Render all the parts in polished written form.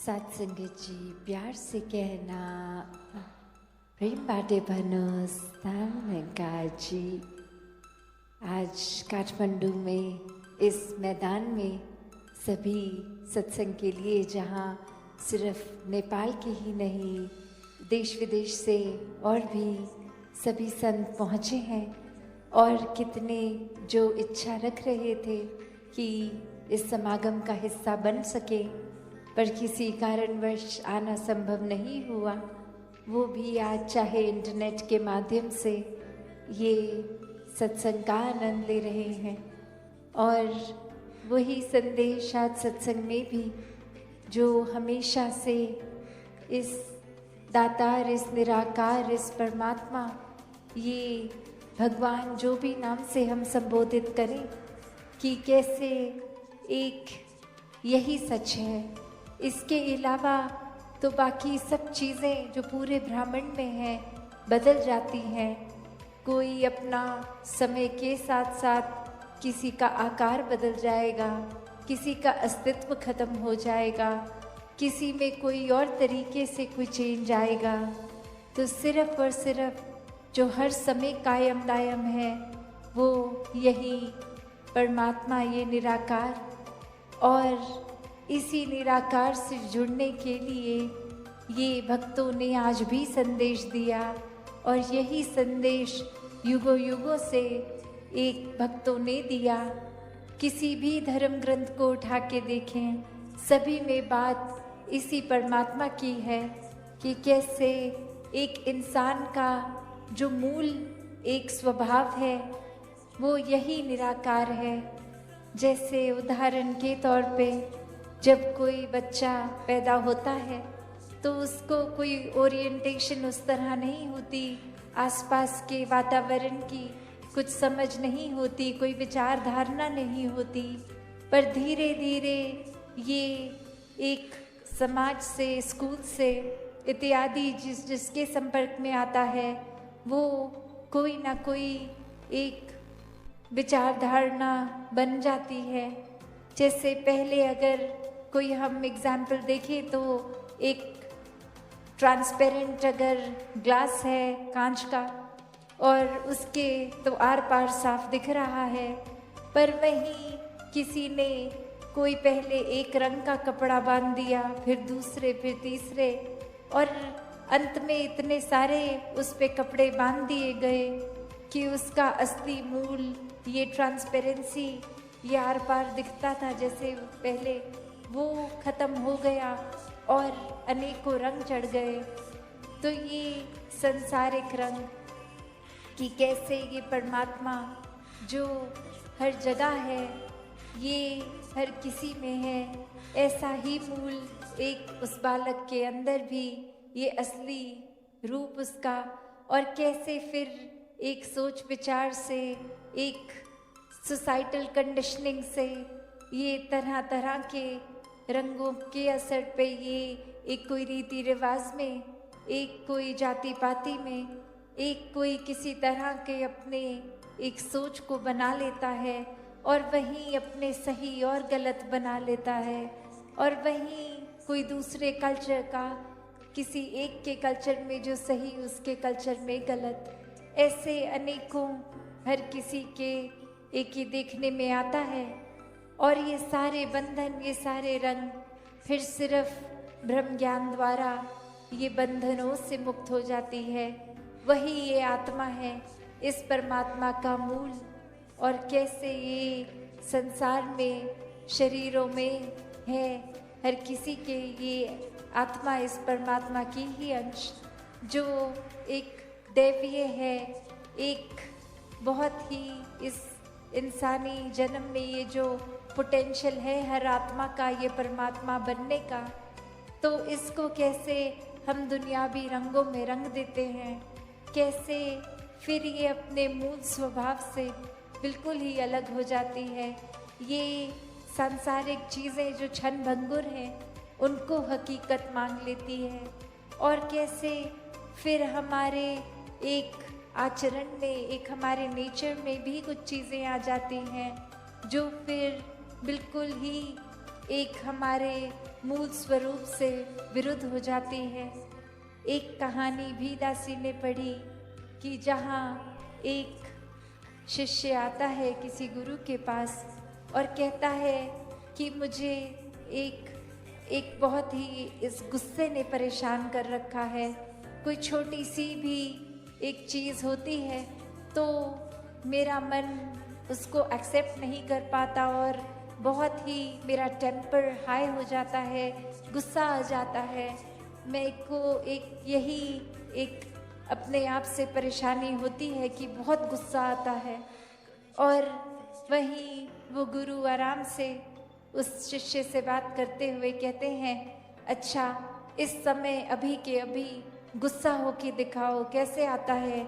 साथ संगत जी प्यार से कहना प्रेम बाटे भनोस जी। आज काठमांडू में इस मैदान में सभी सत्संग के लिए, जहाँ सिर्फ नेपाल के ही नहीं देश विदेश से और भी सभी संत पहुँचे हैं, और कितने जो इच्छा रख रहे थे कि इस समागम का हिस्सा बन सके, पर किसी कारणवश आना संभव नहीं हुआ। वो भी आज चाहे इंटरनेट के माध्यम से ये सत्संग का आनंद ले रहे हैं। और वही संदेश आज सत्संग में भी, जो हमेशा से इस दातार, इस निराकार, इस परमात्मा, ये भगवान जो भी नाम से हम संबोधित करें, कि कैसे एक यही सच है। इसके अलावा तो बाकी सब चीज़ें जो पूरे ब्रह्मांड में हैं बदल जाती हैं। कोई अपना समय के साथ साथ किसी का आकार बदल जाएगा, किसी का अस्तित्व खत्म हो जाएगा, किसी में कोई और तरीके से कोई चेंज आएगा। तो सिर्फ और सिर्फ जो हर समय कायम दायम है वो यही परमात्मा, ये निराकार। और इसी निराकार से जुड़ने के लिए ये भक्तों ने आज भी संदेश दिया, और यही संदेश युगों युगों से एक भक्तों ने दिया। किसी भी धर्म ग्रंथ को उठा के देखें, सभी में बात इसी परमात्मा की है कि कैसे एक इंसान का जो मूल एक स्वभाव है वो यही निराकार है। जैसे उदाहरण के तौर पे, जब कोई बच्चा पैदा होता है तो उसको कोई ओरिएंटेशन उस तरह नहीं होती, आसपास के वातावरण की कुछ समझ नहीं होती, कोई विचारधारणा नहीं होती। पर धीरे धीरे ये एक समाज से, स्कूल से इत्यादि जिसके संपर्क में आता है, वो कोई ना कोई एक विचारधारणा बन जाती है। जैसे पहले अगर कोई हम एग्जाम्पल देखें तो एक ट्रांसपेरेंट अगर ग्लास है कांच का, और उसके तो आर पार साफ दिख रहा है, पर वहीं किसी ने कोई पहले एक रंग का कपड़ा बांध दिया, फिर दूसरे, फिर तीसरे, और अंत में इतने सारे उस पे कपड़े बांध दिए गए कि उसका असली मूल ये ट्रांसपेरेंसी, ये आर पार दिखता था जैसे पहले, वो खत्म हो गया और अनेकों रंग चढ़ गए। तो ये संसारिक रंग कि कैसे ये परमात्मा जो हर जगह है, ये हर किसी में है, ऐसा ही मूल एक उस बालक के अंदर भी ये असली रूप उसका। और कैसे फिर एक सोच विचार से, एक सोसाइटल कंडीशनिंग से, ये तरह तरह के रंगों के असर पे, ये एक कोई रीति रिवाज में, एक कोई जाति पाति में, एक कोई किसी तरह के अपने एक सोच को बना लेता है, और वहीं अपने सही और गलत बना लेता है, और वहीं कोई दूसरे कल्चर का, किसी एक के कल्चर में जो सही उसके कल्चर में गलत, ऐसे अनेकों हर किसी के एक ही देखने में आता है। और ये सारे बंधन, ये सारे रंग फिर सिर्फ ब्रह्म ज्ञान द्वारा ये बंधनों से मुक्त हो जाती है। वही ये आत्मा है, इस परमात्मा का मूल। और कैसे ये संसार में, शरीरों में है हर किसी के, ये आत्मा इस परमात्मा की ही अंश, जो एक दैवीय है, एक बहुत ही इस इंसानी जन्म में ये जो पोटेंशियल है हर आत्मा का, ये परमात्मा बनने का। तो इसको कैसे हम दुनियावी रंगों में रंग देते हैं, कैसे फिर ये अपने मूल स्वभाव से बिल्कुल ही अलग हो जाती है। ये सांसारिक चीज़ें जो क्षण भंगुर हैं उनको हकीकत मान लेती है। और कैसे फिर हमारे एक आचरण में, एक हमारे नेचर में भी कुछ चीज़ें आ जाती हैं जो फिर बिल्कुल ही एक हमारे मूल स्वरूप से विरुद्ध हो जाती है। एक कहानी भी दासी ने पढ़ी कि जहाँ एक शिष्य आता है किसी गुरु के पास और कहता है कि मुझे एक बहुत ही इस गुस्से ने परेशान कर रखा है। कोई छोटी सी भी एक चीज़ होती है तो मेरा मन उसको एक्सेप्ट नहीं कर पाता और बहुत ही मेरा टेम्पर हाई हो जाता है, गुस्सा आ जाता है। मैं को यही एक अपने आप से परेशानी होती है कि बहुत गुस्सा आता है। और वहीं वो गुरु आराम से उस शिष्य से बात करते हुए कहते हैं, अच्छा इस समय अभी के अभी गुस्सा हो के दिखाओ कैसे आता है।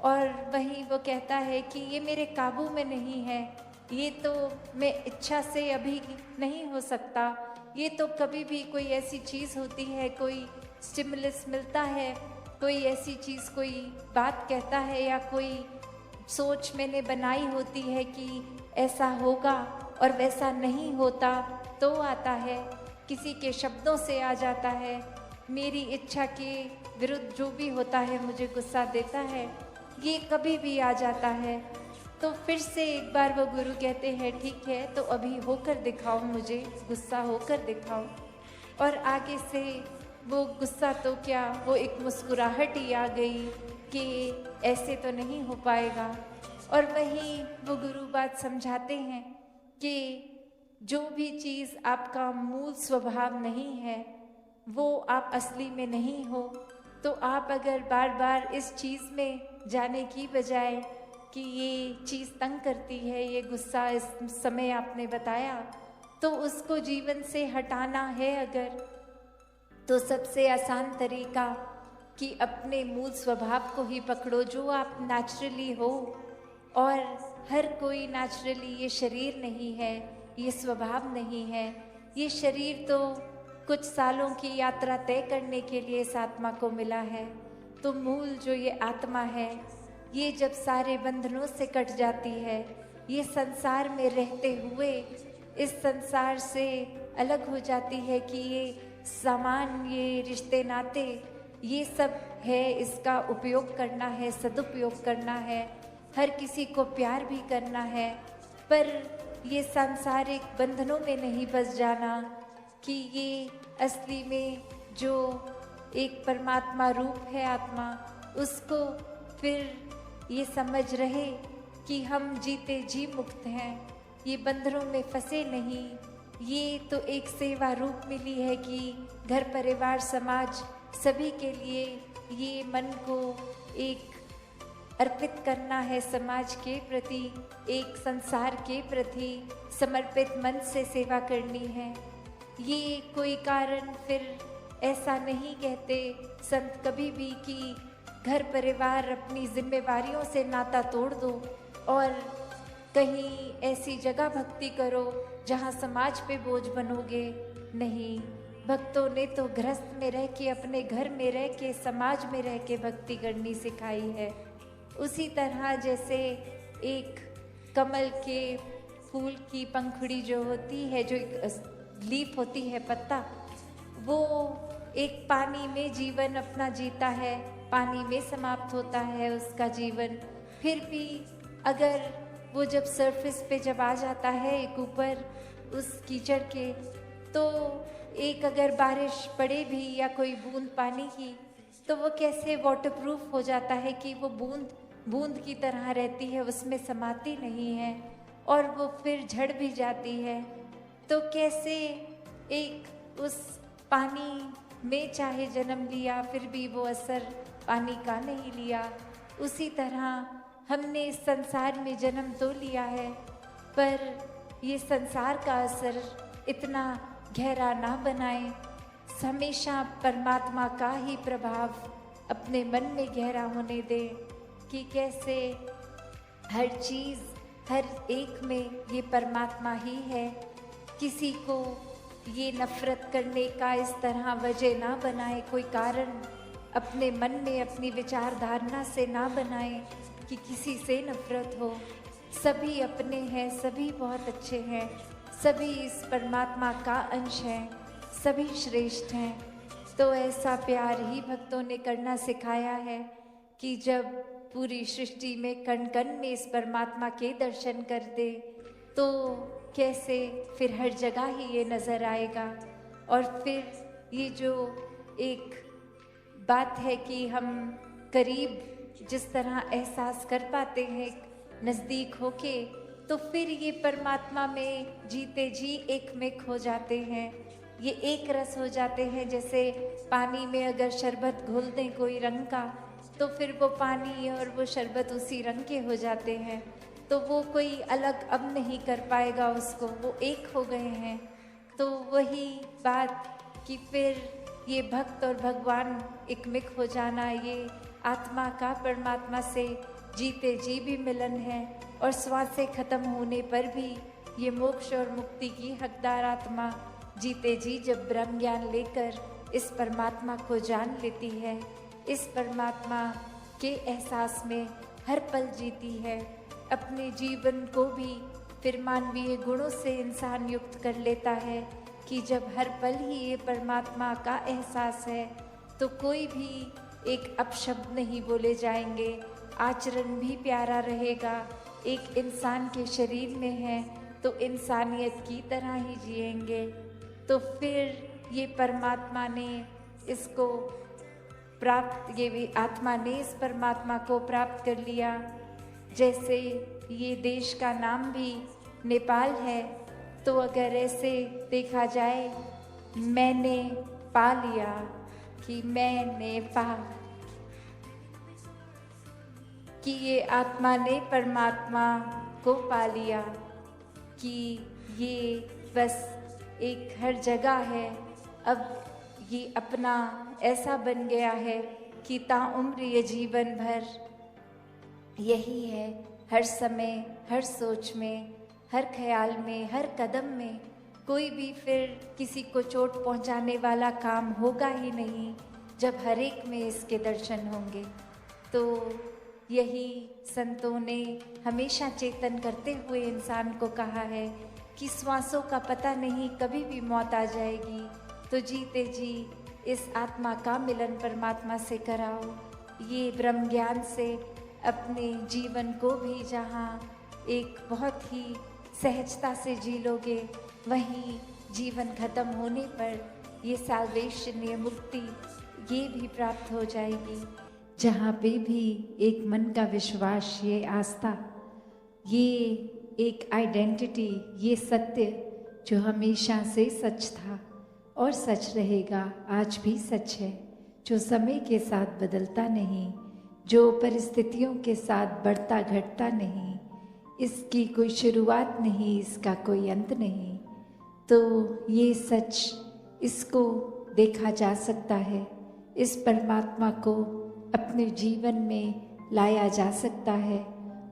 और वहीं वो कहता है कि ये मेरे काबू में नहीं है, ये तो मैं इच्छा से अभी नहीं हो सकता, ये तो कभी भी कोई ऐसी चीज़ होती है, कोई स्टिमुलस मिलता है, कोई ऐसी चीज़ कोई बात कहता है या कोई सोच मैंने बनाई होती है कि ऐसा होगा और वैसा नहीं होता तो आता है, किसी के शब्दों से आ जाता है, मेरी इच्छा के विरुद्ध जो भी होता है मुझे गुस्सा देता है, ये कभी भी आ जाता है। तो फिर से एक बार वो गुरु कहते हैं, ठीक है तो अभी होकर दिखाओ, मुझे गुस्सा होकर दिखाओ। और आगे से वो गुस्सा तो क्या, वो एक मुस्कुराहट ही आ गई कि ऐसे तो नहीं हो पाएगा। और वहीं वो गुरु बात समझाते हैं कि जो भी चीज़ आपका मूल स्वभाव नहीं है वो आप असली में नहीं हो। तो आप अगर बार बार इस चीज़ में जाने की बजाय कि ये चीज़ तंग करती है, ये गुस्सा इस समय आपने बताया, तो उसको जीवन से हटाना है अगर, तो सबसे आसान तरीका कि अपने मूल स्वभाव को ही पकड़ो जो आप नेचुरली हो। और हर कोई नेचुरली, ये शरीर नहीं है, ये स्वभाव नहीं है, ये शरीर तो कुछ सालों की यात्रा तय करने के लिए इस आत्मा को मिला है। तो मूल जो ये आत्मा है, ये जब सारे बंधनों से कट जाती है, ये संसार में रहते हुए इस संसार से अलग हो जाती है कि ये सामान, ये रिश्ते नाते, ये सब है, इसका उपयोग करना है, सदुपयोग करना है, हर किसी को प्यार भी करना है, पर ये सांसारिक बंधनों में नहीं बस जाना कि ये असली में जो एक परमात्मा रूप है आत्मा, उसको फिर ये समझ रहे कि हम जीते जी मुक्त हैं, ये बंधनों में फंसे नहीं। ये तो एक सेवा रूप मिली है कि घर परिवार समाज सभी के लिए ये मन को एक अर्पित करना है, समाज के प्रति, एक संसार के प्रति समर्पित मन से सेवा करनी है। ये कोई कारण फिर ऐसा नहीं कहते संत कभी भी कि घर परिवार अपनी जिम्मेवारियों से नाता तोड़ दो और कहीं ऐसी जगह भक्ति करो जहाँ समाज पे बोझ बनोगे। नहीं, भक्तों ने तो गृहस्थ में रह के, अपने घर में रह के, समाज में रह के भक्ति करनी सिखाई है। उसी तरह जैसे एक कमल के फूल की पंखुड़ी जो होती है, जो एक लीफ होती है, पत्ता, वो एक पानी में जीवन अपना जीता है, पानी में समाप्त होता है उसका जीवन। फिर भी अगर वो जब सरफेस पे जब आ जाता है एक ऊपर उस कीचड़ के, तो एक अगर बारिश पड़े भी या कोई बूंद पानी की, तो वो कैसे वाटरप्रूफ हो जाता है कि वो बूंद बूंद की तरह रहती है, उसमें समाती नहीं है और वो फिर झड़ भी जाती है। तो कैसे एक उस पानी में चाहे जन्म लिया फिर भी वो असर पानी का नहीं लिया, उसी तरह हमने इस संसार में जन्म तो लिया है, पर ये संसार का असर इतना गहरा ना बनाए। हमेशा परमात्मा का ही प्रभाव अपने मन में गहरा होने दे कि कैसे हर चीज़, हर एक में ये परमात्मा ही है। किसी को ये नफरत करने का इस तरह वजह ना बनाए, कोई कारण अपने मन में, अपनी विचारधारणा से ना बनाए कि किसी से नफरत हो। सभी अपने हैं, सभी बहुत अच्छे हैं, सभी इस परमात्मा का अंश हैं, सभी श्रेष्ठ हैं। तो ऐसा प्यार ही भक्तों ने करना सिखाया है कि जब पूरी सृष्टि में कण कण में इस परमात्मा के दर्शन कर दे तो कैसे फिर हर जगह ही ये नज़र आएगा। और फिर ये जो एक बात है कि हम करीब जिस तरह एहसास कर पाते हैं नज़दीक होके, तो फिर ये परमात्मा में जीते जी एक मिक हो जाते हैं, ये एक रस हो जाते हैं। जैसे पानी में अगर शरबत घोल दें कोई रंग का, तो फिर वो पानी और वो शरबत उसी रंग के हो जाते हैं, तो वो कोई अलग अब नहीं कर पाएगा उसको, वो एक हो गए हैं। तो वही बात कि फिर ये भक्त और भगवान एक मिक हो जाना, ये आत्मा का परमात्मा से जीते जी भी मिलन है, और श्वासें खत्म होने पर भी ये मोक्ष और मुक्ति की हकदार आत्मा जीते जी जब ब्रह्म ज्ञान लेकर इस परमात्मा को जान लेती है, इस परमात्मा के एहसास में हर पल जीती है, अपने जीवन को भी फिर मानवीय गुणों से इंसान युक्त कर लेता है कि जब हर पल ही ये परमात्मा का एहसास है तो कोई भी एक अपशब्द नहीं बोले जाएंगे, आचरण भी प्यारा रहेगा। एक इंसान के शरीर में है तो इंसानियत की तरह ही जिएंगे। तो फिर ये परमात्मा ने इसको प्राप्त, ये भी आत्मा ने इस परमात्मा को प्राप्त कर लिया। जैसे ये देश का नाम भी नेपाल है, तो अगर ऐसे देखा जाए मैंने पा लिया कि मैंने पा, कि ये आत्मा ने परमात्मा को पा लिया, कि ये बस एक हर जगह है। अब ये अपना ऐसा बन गया है कि ताउम्र ये जीवन भर यही है, हर समय, हर सोच में, हर ख्याल में, हर कदम में कोई भी फिर किसी को चोट पहुंचाने वाला काम होगा ही नहीं जब हर एक में इसके दर्शन होंगे। तो यही संतों ने हमेशा चेतन करते हुए इंसान को कहा है कि श्वासों का पता नहीं, कभी भी मौत आ जाएगी, तो जीते जी इस आत्मा का मिलन परमात्मा से कराओ। ये ब्रह्म ज्ञान से अपने जीवन को भी जहाँ एक बहुत ही सहजता से जी लोगे, वहीं जीवन खत्म होने पर ये सैल्वेशन, ये मुक्ति, ये भी प्राप्त हो जाएगी। जहाँ पे भी एक मन का विश्वास, ये आस्था, ये एक आइडेंटिटी, ये सत्य जो हमेशा से सच था और सच रहेगा, आज भी सच है, जो समय के साथ बदलता नहीं, जो परिस्थितियों के साथ बढ़ता घटता नहीं, इसकी कोई शुरुआत नहीं, इसका कोई अंत नहीं। तो ये सच, इसको देखा जा सकता है, इस परमात्मा को अपने जीवन में लाया जा सकता है,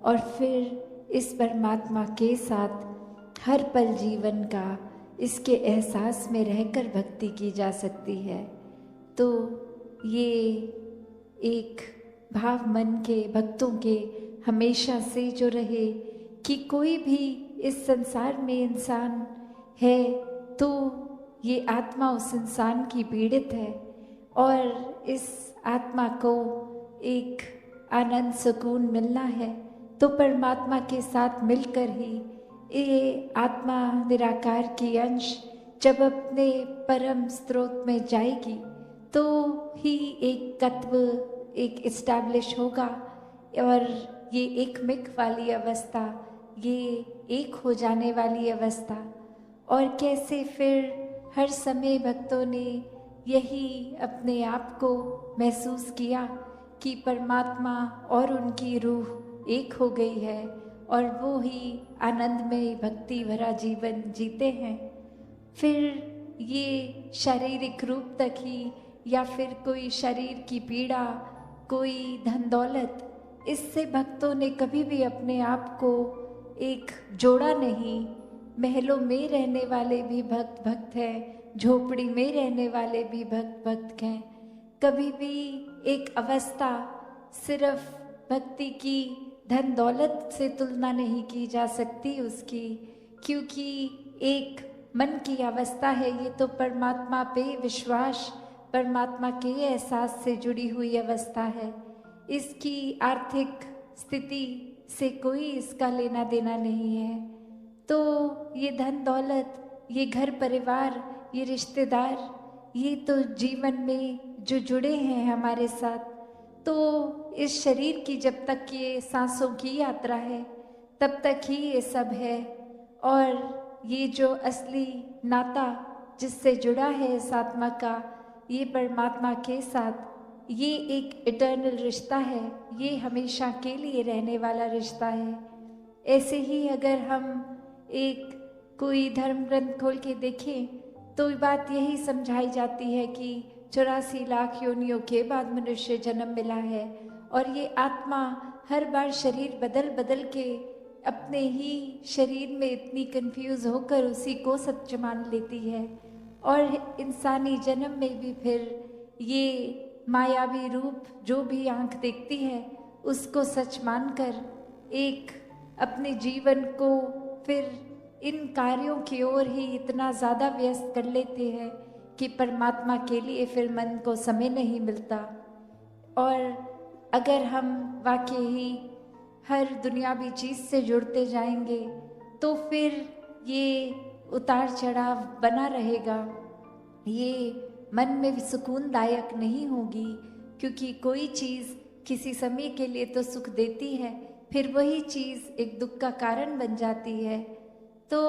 और फिर इस परमात्मा के साथ हर पल जीवन का इसके एहसास में रहकर भक्ति की जा सकती है। तो ये एक भाव मन के भक्तों के हमेशा से जो रहे कि कोई भी इस संसार में इंसान है तो ये आत्मा उस इंसान की पीड़ित है, और इस आत्मा को एक आनंद सुकून मिलना है तो परमात्मा के साथ मिलकर ही ये आत्मा निराकार की अंश जब अपने परम स्रोत में जाएगी तो ही एक तत्व एक इस्टेब्लिश होगा, और ये एक मिक वाली अवस्था, ये एक हो जाने वाली अवस्था। और कैसे फिर हर समय भक्तों ने यही अपने आप को महसूस किया कि परमात्मा और उनकी रूह एक हो गई है, और वो ही आनंदमय भक्ति भरा जीवन जीते हैं। फिर ये शारीरिक रूप तक ही, या फिर कोई शरीर की पीड़ा, कोई धन दौलत, इससे भक्तों ने कभी भी अपने आप को एक जोड़ा नहीं। महलों में रहने वाले भी भक्त भक्त हैं, झोपड़ी में रहने वाले भी भक्त भक्त हैं। कभी भी एक अवस्था सिर्फ भक्ति की धन दौलत से तुलना नहीं की जा सकती उसकी, क्योंकि एक मन की अवस्था है, ये तो परमात्मा पे विश्वास, परमात्मा के एहसास से जुड़ी हुई अवस्था है। इसकी आर्थिक स्थिति से कोई इसका लेना देना नहीं है। तो ये धन दौलत, ये घर परिवार, ये रिश्तेदार, ये तो जीवन में जो जुड़े हैं हमारे साथ, तो इस शरीर की जब तक ये सांसों की यात्रा है तब तक ही ये सब है। और ये जो असली नाता जिससे जुड़ा है इस आत्मा का, ये परमात्मा के साथ, ये एक इटर्नल रिश्ता है, ये हमेशा के लिए रहने वाला रिश्ता है। ऐसे ही अगर हम एक कोई धर्म ग्रंथ खोल के देखें तो बात यही समझाई जाती है कि 84 लाख योनियों के बाद मनुष्य जन्म मिला है और ये आत्मा हर बार शरीर बदल बदल के अपने ही शरीर में इतनी कंफ्यूज होकर उसी को सच मान लेती है। और इंसानी जन्म में भी फिर ये मायावी रूप जो भी आंख देखती है उसको सच मानकर एक अपने जीवन को फिर इन कार्यों की ओर ही इतना ज़्यादा व्यस्त कर लेते हैं कि परमात्मा के लिए फिर मन को समय नहीं मिलता। और अगर हम वाकई ही हर दुनियावी चीज़ से जुड़ते जाएंगे तो फिर ये उतार चढ़ाव बना रहेगा, ये मन में सुकूनदायक नहीं होगी, क्योंकि कोई चीज़ किसी समय के लिए तो सुख देती है, फिर वही चीज़ एक दुख का कारण बन जाती है। तो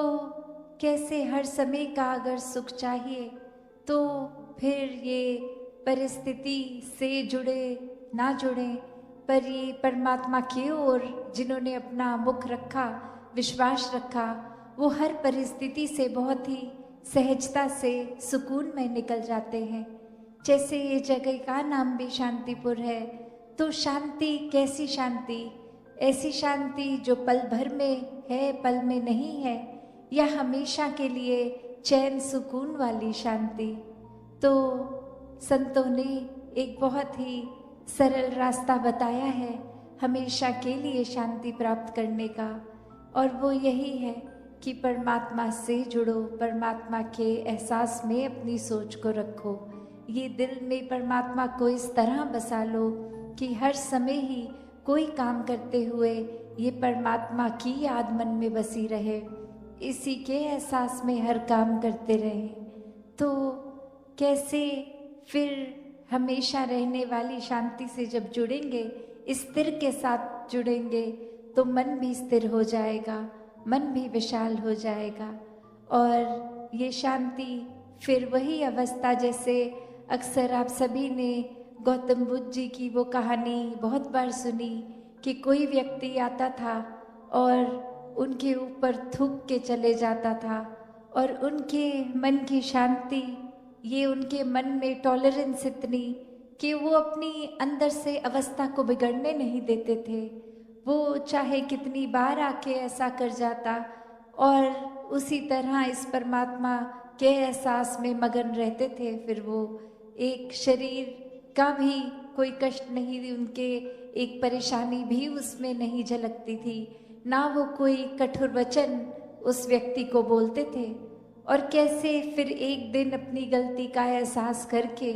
कैसे हर समय का अगर सुख चाहिए तो फिर ये परिस्थिति से जुड़े ना जुड़े, पर ये परमात्मा की ओर जिन्होंने अपना मुख रखा, विश्वास रखा, वो हर परिस्थिति से बहुत ही सहजता से सुकून में निकल जाते हैं। जैसे ये जगह का नाम भी शांतिपुर है, तो शांति कैसी शांति? ऐसी शांति जो पल भर में है, पल में नहीं है, या हमेशा के लिए चैन सुकून वाली शांति। तो संतों ने एक बहुत ही सरल रास्ता बताया है हमेशा के लिए शांति प्राप्त करने का, और वो यही है कि परमात्मा से जुड़ो, परमात्मा के एहसास में अपनी सोच को रखो, ये दिल में परमात्मा को इस तरह बसा लो कि हर समय ही कोई काम करते हुए ये परमात्मा की याद मन में बसी रहे, इसी के एहसास में हर काम करते रहें। तो कैसे फिर हमेशा रहने वाली शांति से जब जुड़ेंगे, स्थिर के साथ जुड़ेंगे, तो मन भी स्थिर हो जाएगा, मन भी विशाल हो जाएगा। और ये शांति फिर वही अवस्था, जैसे अक्सर आप सभी ने गौतम बुद्ध जी की वो कहानी बहुत बार सुनी कि कोई व्यक्ति आता था और उनके ऊपर थूक के चले जाता था, और उनके मन की शांति, ये उनके मन में टॉलरेंस इतनी कि वो अपनी अंदर से अवस्था को बिगड़ने नहीं देते थे। वो चाहे कितनी बार आके ऐसा कर जाता और उसी तरह इस परमात्मा के एहसास में मगन रहते थे। फिर वो एक शरीर का भी कोई कष्ट नहीं, उनके एक परेशानी भी उसमें नहीं झलकती थी, ना वो कोई कठोर वचन उस व्यक्ति को बोलते थे। और कैसे फिर एक दिन अपनी गलती का एहसास करके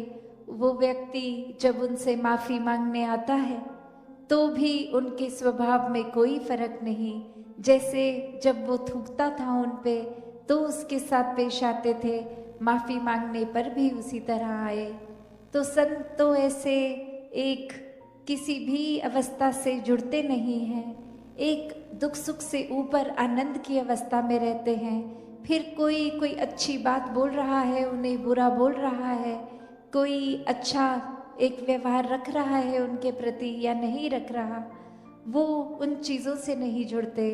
वो व्यक्ति जब उनसे माफ़ी मांगने आता है तो भी उनके स्वभाव में कोई फर्क नहीं, जैसे जब वो थूकता था उन पे तो उसके साथ पेश आते थे, माफ़ी मांगने पर भी उसी तरह आए। तो संत तो ऐसे एक किसी भी अवस्था से जुड़ते नहीं हैं, एक दुख सुख से ऊपर आनंद की अवस्था में रहते हैं। फिर कोई अच्छी बात बोल रहा है, उन्हें बुरा बोल रहा है, कोई अच्छा एक व्यवहार रख रहा है उनके प्रति या नहीं रख रहा, वो उन चीज़ों से नहीं जुड़ते।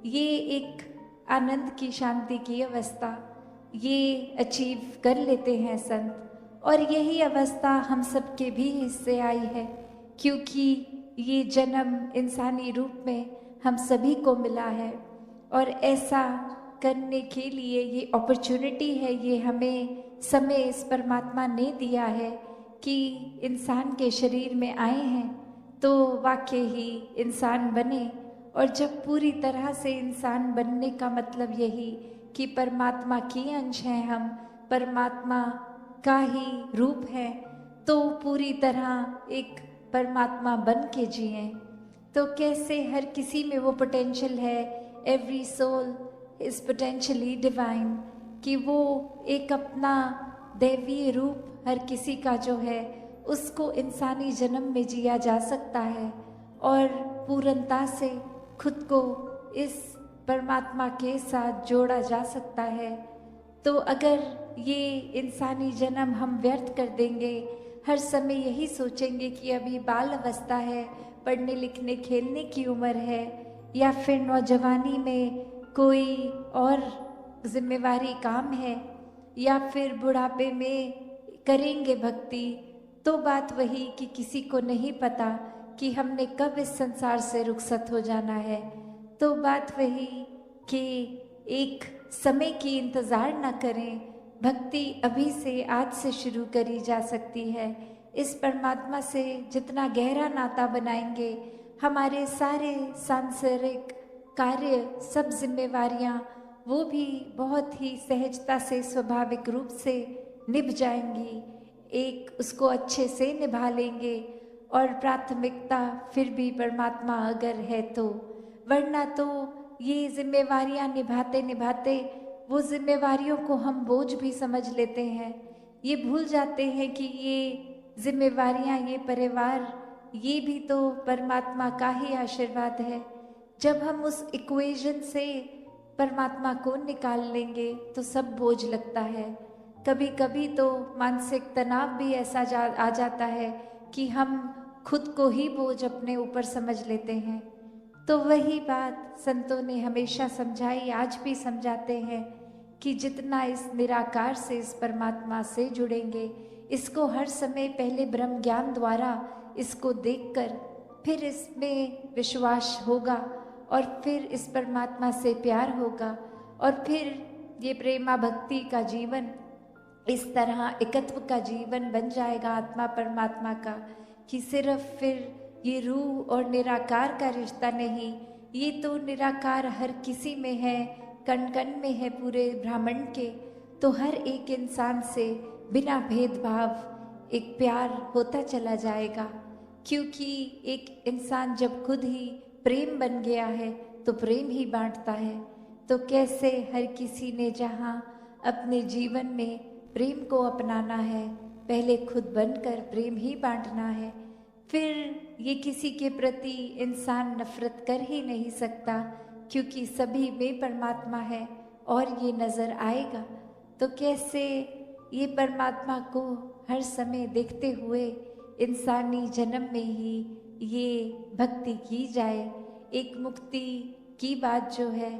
ये एक आनंद की शांति की अवस्था ये अचीव कर लेते हैं संत, और यही अवस्था हम सबके भी हिस्से आई है, क्योंकि ये जन्म इंसानी रूप में हम सभी को मिला है। और ऐसा करने के लिए ये अपॉर्चुनिटी है, ये हमें समय इस परमात्मा ने दिया है कि इंसान के शरीर में आए हैं तो वाकई ही इंसान बने। और जब पूरी तरह से इंसान बनने का मतलब यही कि परमात्मा की अंश हैं हम, परमात्मा का ही रूप है, तो पूरी तरह एक परमात्मा बन के जिएं। तो कैसे हर किसी में वो पोटेंशियल है, every soul is potentially divine, कि वो एक अपना दैवीय रूप हर किसी का जो है उसको इंसानी जन्म में जिया जा सकता है और पूर्णता से खुद को इस परमात्मा के साथ जोड़ा जा सकता है। तो अगर ये इंसानी जन्म हम व्यर्थ कर देंगे, हर समय यही सोचेंगे कि अभी बाल अवस्था है, पढ़ने लिखने खेलने की उम्र है, या फिर नौजवानी में कोई और जिम्मेवारी काम है, या फिर बुढ़ापे में करेंगे भक्ति, तो बात वही कि किसी को नहीं पता कि हमने कब इस संसार से रुखसत हो जाना है। तो बात वही कि एक समय की इंतज़ार न करें, भक्ति अभी से आज से शुरू करी जा सकती है। इस परमात्मा से जितना गहरा नाता बनाएंगे, हमारे सारे सांसारिक कार्य, सब जिम्मेवारियां वो भी बहुत ही सहजता से स्वाभाविक रूप से निभ जाएंगी, एक उसको अच्छे से निभा लेंगे। और प्राथमिकता फिर भी परमात्मा अगर है तो, वरना तो ये जिम्मेवारियां निभाते निभाते वो जिम्मेवारियों को हम बोझ भी समझ लेते हैं। ये भूल जाते हैं कि ये जिम्मेवारियां, ये परिवार, ये भी तो परमात्मा का ही आशीर्वाद है। जब हम उस इक्वेशन से परमात्मा को निकाल लेंगे तो सब बोझ लगता है। कभी कभी तो मानसिक तनाव भी ऐसा आ जाता है कि हम खुद को ही बोझ अपने ऊपर समझ लेते हैं। तो वही बात संतों ने हमेशा समझाई, आज भी समझाते हैं कि जितना इस निराकार से, इस परमात्मा से जुड़ेंगे, इसको हर समय पहले ब्रह्म ज्ञान द्वारा इसको देखकर फिर इसमें विश्वास होगा और फिर इस परमात्मा से प्यार होगा और फिर ये प्रेमा भक्ति का जीवन, इस तरह एकत्व का जीवन बन जाएगा आत्मा परमात्मा का, कि सिर्फ फिर ये रूह और निराकार का रिश्ता नहीं, ये तो निराकार हर किसी में है, कण कण में है पूरे ब्रह्मांड के। तो हर एक इंसान से बिना भेदभाव एक प्यार होता चला जाएगा, क्योंकि एक इंसान जब खुद ही प्रेम बन गया है तो प्रेम ही बांटता है। तो कैसे हर किसी ने जहाँ अपने जीवन में प्रेम को अपनाना है, पहले खुद बनकर प्रेम ही बांटना है। फिर ये किसी के प्रति इंसान नफरत कर ही नहीं सकता, क्योंकि सभी में परमात्मा है और ये नज़र आएगा। तो कैसे ये परमात्मा को हर समय देखते हुए इंसानी जन्म में ही ये भक्ति की जाए। एक मुक्ति की बात जो है,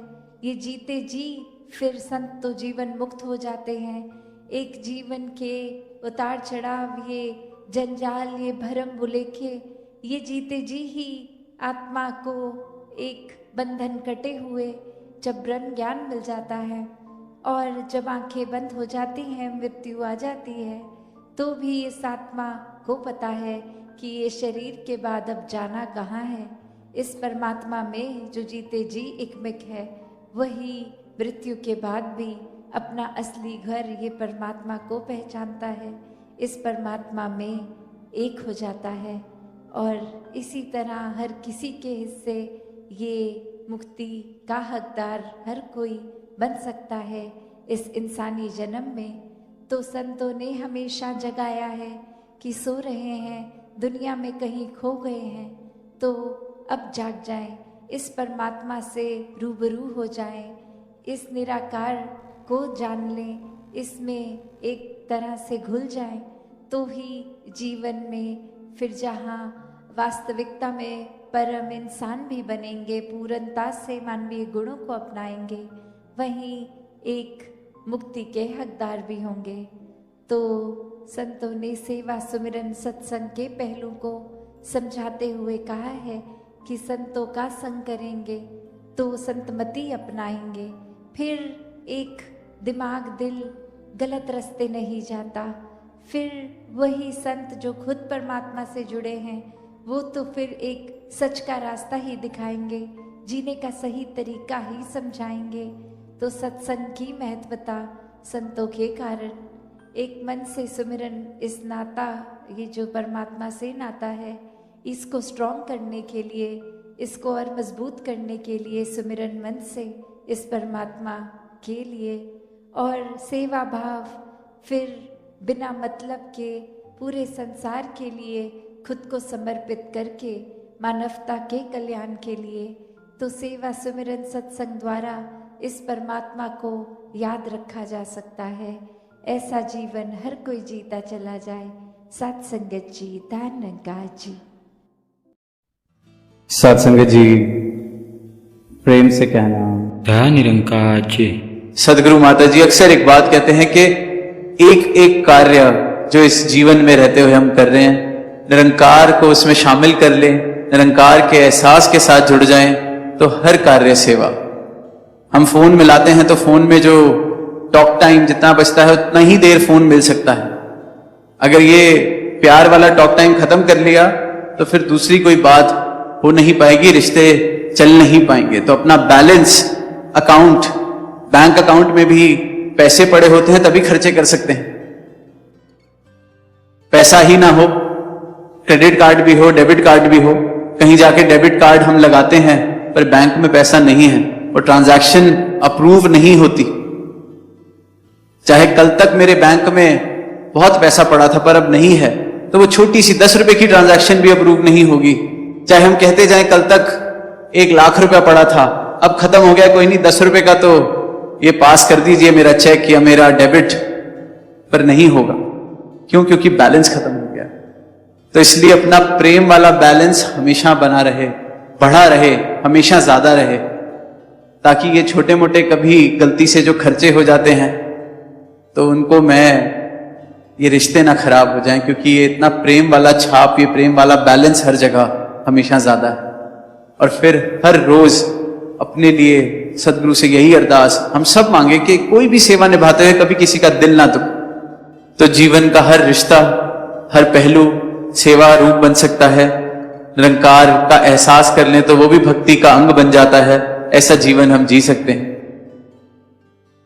ये जीते जी फिर संत तो जीवन मुक्त हो जाते हैं। एक जीवन के उतार चढ़ाव, ये जंजाल, ये भरम बुलेखे, ये जीते जी ही आत्मा को एक बंधन कटे हुए जब ब्रह्म ज्ञान मिल जाता है और जब आंखें बंद हो जाती हैं, मृत्यु आ जाती है, तो भी इस आत्मा को पता है कि ये शरीर के बाद अब जाना कहाँ है। इस परमात्मा में जो जीते जी एकमिक है, वही मृत्यु के बाद भी अपना असली घर ये परमात्मा को पहचानता है, इस परमात्मा में एक हो जाता है। और इसी तरह हर किसी के हिस्से ये मुक्ति का हकदार हर कोई बन सकता है इस इंसानी जन्म में। तो संतों ने हमेशा जगाया है कि सो रहे हैं, दुनिया में कहीं खो गए हैं, तो अब जाग जाएं, इस परमात्मा से रूबरू हो जाएं, इस निराकार को जान लें, इसमें एक तरह से घुल जाएं, तो ही जीवन में फिर जहाँ वास्तविकता में परम इंसान भी बनेंगे, पूर्णता से मानवीय गुणों को अपनाएंगे, वहीं एक मुक्ति के हकदार भी होंगे। तो संतों ने सेवा, सुमिरन, सत्संग के पहलू को समझाते हुए कहा है कि संतों का संग करेंगे तो संतमति अपनाएंगे, फिर एक दिमाग, दिल गलत रास्ते नहीं जाता। फिर वही संत जो खुद परमात्मा से जुड़े हैं, वो तो फिर एक सच का रास्ता ही दिखाएंगे, जीने का सही तरीका ही समझाएंगे। तो सत्संग की महत्वता संतों के कारण एक मन से सुमिरन, इस नाता, ये जो परमात्मा से नाता है, इसको स्ट्रॉन्ग करने के लिए, इसको और मजबूत करने के लिए सुमिरन मन से इस परमात्मा के लिए, और सेवा भाव फिर बिना मतलब के पूरे संसार के लिए खुद को समर्पित करके मानवता के कल्याण के लिए। तो सेवा सुमिरन सत्संग द्वारा इस परमात्मा को याद रखा जा सकता है। ऐसा जीवन हर कोई जीता चला जाए। सत्संगत जी, धन निरंकार जी। सत्संगत जी, प्रेम से कहना धन निरंकार जी। सदगुरु माता जी अक्सर एक बात कहते हैं कि एक एक कार्य जो इस जीवन में रहते हुए हम कर रहे हैं, निरंकार को उसमें शामिल कर लें, निरंकार के एहसास के साथ जुड़ जाएं, तो हर कार्य सेवा। हम फोन मिलाते हैं तो फोन में जो टॉक टाइम जितना बचता है उतना ही देर फोन मिल सकता है। अगर ये प्यार वाला टॉक टाइम खत्म कर लिया तो फिर दूसरी कोई बात हो नहीं पाएगी, रिश्ते चल नहीं पाएंगे। तो अपना बैलेंस अकाउंट, बैंक अकाउंट में भी पैसे पड़े होते हैं तभी खर्चे कर सकते हैं। पैसा ही ना हो, क्रेडिट कार्ड भी हो, डेबिट कार्ड भी हो, कहीं जाके डेबिट कार्ड हम लगाते हैं पर बैंक में पैसा नहीं है, वो ट्रांजैक्शन अप्रूव नहीं होती। चाहे कल तक मेरे बैंक में बहुत पैसा पड़ा था पर अब नहीं है, तो वो छोटी सी 10 रुपए की ट्रांजैक्शन भी अप्रूव नहीं होगी। चाहे हम कहते जाएं कल तक 1 लाख रुपया पड़ा था, अब खत्म हो गया, कोई नहीं 10 रुपए का तो ये पास कर दीजिए मेरा चेक या मेरा डेबिट, पर नहीं होगा। क्यों? क्योंकि बैलेंस खत्म हो गया। तो इसलिए अपना प्रेम वाला बैलेंस हमेशा बना रहे, बढ़ा रहे, हमेशा ज्यादा रहे, ताकि ये छोटे मोटे कभी गलती से जो खर्चे हो जाते हैं तो उनको ये रिश्ते ना खराब हो जाएं, क्योंकि ये इतना प्रेम वाला छाप, ये प्रेम वाला बैलेंस हर जगह हमेशा ज्यादा है। और फिर हर रोज अपने लिए सदगुरु से यही अरदास हम सब मांगे कि कोई भी सेवा निभाते हुए कभी किसी का दिल ना दुखे। तो जीवन का हर रिश्ता, हर पहलू सेवा रूप बन सकता है। निरंकार का एहसास कर लें तो वो भी भक्ति का अंग बन जाता है। ऐसा जीवन हम जी सकते हैं।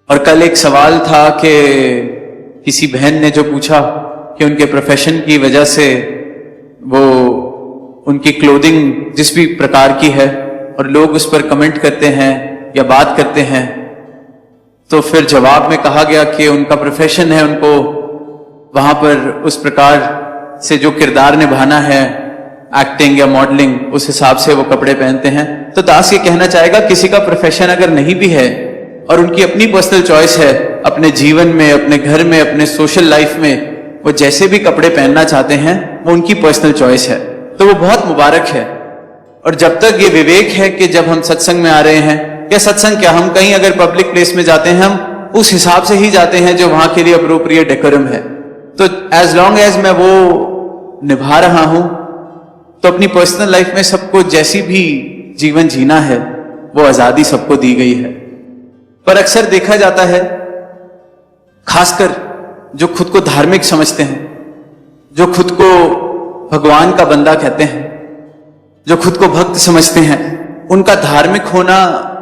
और कल एक सवाल था कि किसी बहन ने जो पूछा कि उनके प्रोफेशन की वजह से वो उनकी क्लोथिंग जिस भी प्रकार की है और लोग उस पर कमेंट करते हैं या बात करते हैं, तो फिर जवाब में कहा गया कि उनका प्रोफेशन है, उनको वहां पर उस प्रकार से जो किरदार निभाना है, एक्टिंग या मॉडलिंग, उस हिसाब से वो कपड़े पहनते हैं। तो दास ये कहना चाहेगा, किसी का प्रोफेशन अगर नहीं भी है और उनकी अपनी पर्सनल चॉइस है, अपने जीवन में, अपने घर में, अपने सोशल लाइफ में वो जैसे भी कपड़े पहनना चाहते हैं वो उनकी पर्सनल चॉइस है, तो वो बहुत मुबारक है। और जब तक ये विवेक है कि जब हम सत्संग में आ रहे हैं, या सत्संग क्या, हम कहीं अगर पब्लिक प्लेस में जाते हैं, हम उस हिसाब से ही जाते हैं जो वहां के लिए अप्रोप्रिएट डेकोरम है। तो एज लॉन्ग एज मैं वो निभा रहा हूं, तो अपनी पर्सनल लाइफ में सबको जैसी भी जीवन जीना है वो आजादी सबको दी गई है। पर अक्सर देखा जाता है, खासकर जो खुद को धार्मिक समझते हैं, जो खुद को भगवान का बंदा कहते हैं, जो खुद को भक्त समझते हैं, उनका धार्मिक होना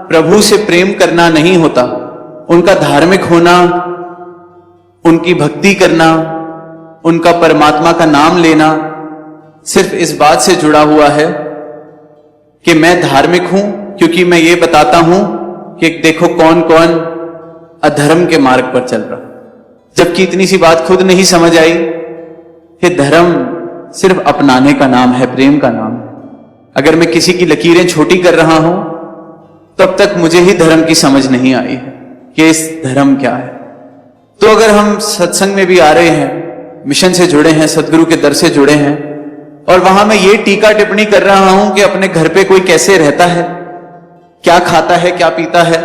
प्रभु से प्रेम करना नहीं होता। उनका धार्मिक होना, उनकी भक्ति करना, उनका परमात्मा का नाम लेना सिर्फ इस बात से जुड़ा हुआ है कि मैं धार्मिक हूं क्योंकि मैं ये बताता हूं कि देखो कौन कौन अधर्म के मार्ग पर चल रहा। जबकि इतनी सी बात खुद नहीं समझ आई कि धर्म सिर्फ अपनाने का नाम है, प्रेम का नाम है। अगर मैं किसी की लकीरें छोटी कर रहा हूं तब तक मुझे ही धर्म की समझ नहीं आई है कि इस धर्म क्या है। तो अगर हम सत्संग में भी आ रहे हैं, मिशन से जुड़े हैं, सदगुरु के दर से जुड़े हैं, और वहां मैं ये टीका टिप्पणी कर रहा हूं कि अपने घर पे कोई कैसे रहता है, क्या खाता है, क्या पीता है,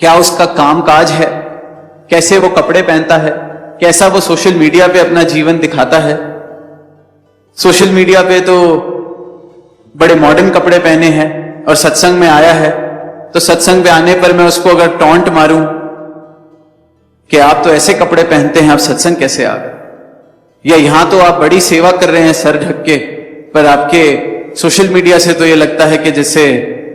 क्या उसका काम काज है, कैसे वो कपड़े पहनता है, कैसा वो सोशल मीडिया पे अपना जीवन दिखाता है। सोशल मीडिया पे तो बड़े मॉडर्न कपड़े पहने हैं और सत्संग में आया है, तो सत्संग में आने पर मैं उसको अगर टॉन्ट मारूं कि आप तो ऐसे कपड़े पहनते हैं, आप सत्संग कैसे आ गए, या यहां तो आप बड़ी सेवा कर रहे हैं सर ढक के, पर आपके सोशल मीडिया से तो ये लगता है कि जैसे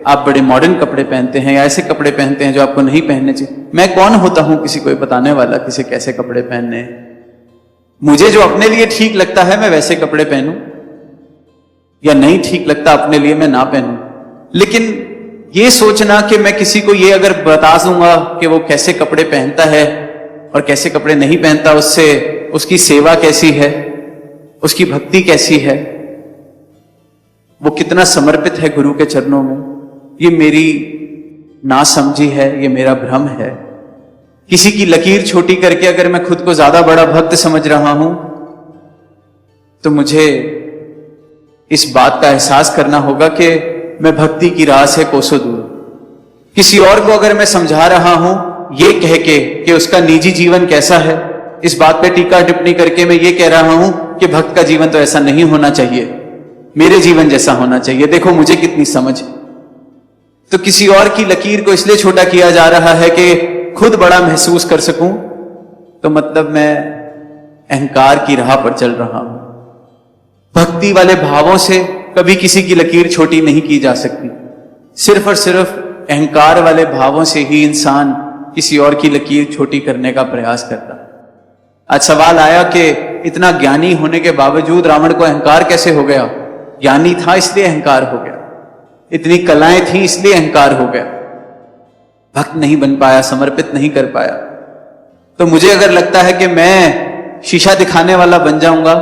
आप बड़े मॉडर्न कपड़े पहनते हैं या ऐसे कपड़े पहनते हैं जो आपको नहीं पहनने चाहिए। मैं कौन होता हूं किसी को बताने वाला किसे कैसे कपड़े पहनने हैं। मुझे जो अपने लिए ठीक लगता है मैं वैसे कपड़े पहनूं, या नहीं ठीक लगता अपने लिए मैं ना पहनूं। लेकिन ये सोचना कि मैं किसी को ये अगर बता दूंगा कि वो कैसे कपड़े पहनता है और कैसे कपड़े नहीं पहनता, उससे उसकी सेवा कैसी है, उसकी भक्ति कैसी है, वो कितना समर्पित है गुरु के चरणों में, ये मेरी नासमझी है, ये मेरा भ्रम है। किसी की लकीर छोटी करके अगर मैं खुद को ज्यादा बड़ा भक्त समझ रहा हूं तो मुझे इस बात का एहसास करना होगा कि मैं भक्ति की राह से कोसों दूर। किसी और को अगर मैं समझा रहा हूं ये कह के कि उसका निजी जीवन कैसा है, इस बात पे टीका टिप्पणी करके मैं ये कह रहा हूं कि भक्त का जीवन तो ऐसा नहीं होना चाहिए, मेरे जीवन जैसा होना चाहिए, देखो मुझे कितनी समझ। तो किसी और की लकीर को इसलिए छोटा किया जा रहा है कि खुद बड़ा महसूस कर सकूं, तो मतलब मैं अहंकार की राह पर चल रहा हूं। भक्ति वाले भावों से कभी किसी की लकीर छोटी नहीं की जा सकती। सिर्फ और सिर्फ अहंकार वाले भावों से ही इंसान किसी और की लकीर छोटी करने का प्रयास करता है। आज सवाल आया कि इतना ज्ञानी होने के बावजूद रावण को अहंकार कैसे हो गया? ज्ञानी था इसलिए अहंकार हो गया, इतनी कलाएं थी इसलिए अहंकार हो गया, भक्त नहीं बन पाया, समर्पित नहीं कर पाया। तो मुझे अगर लगता है कि मैं शीशा दिखाने वाला बन जाऊंगा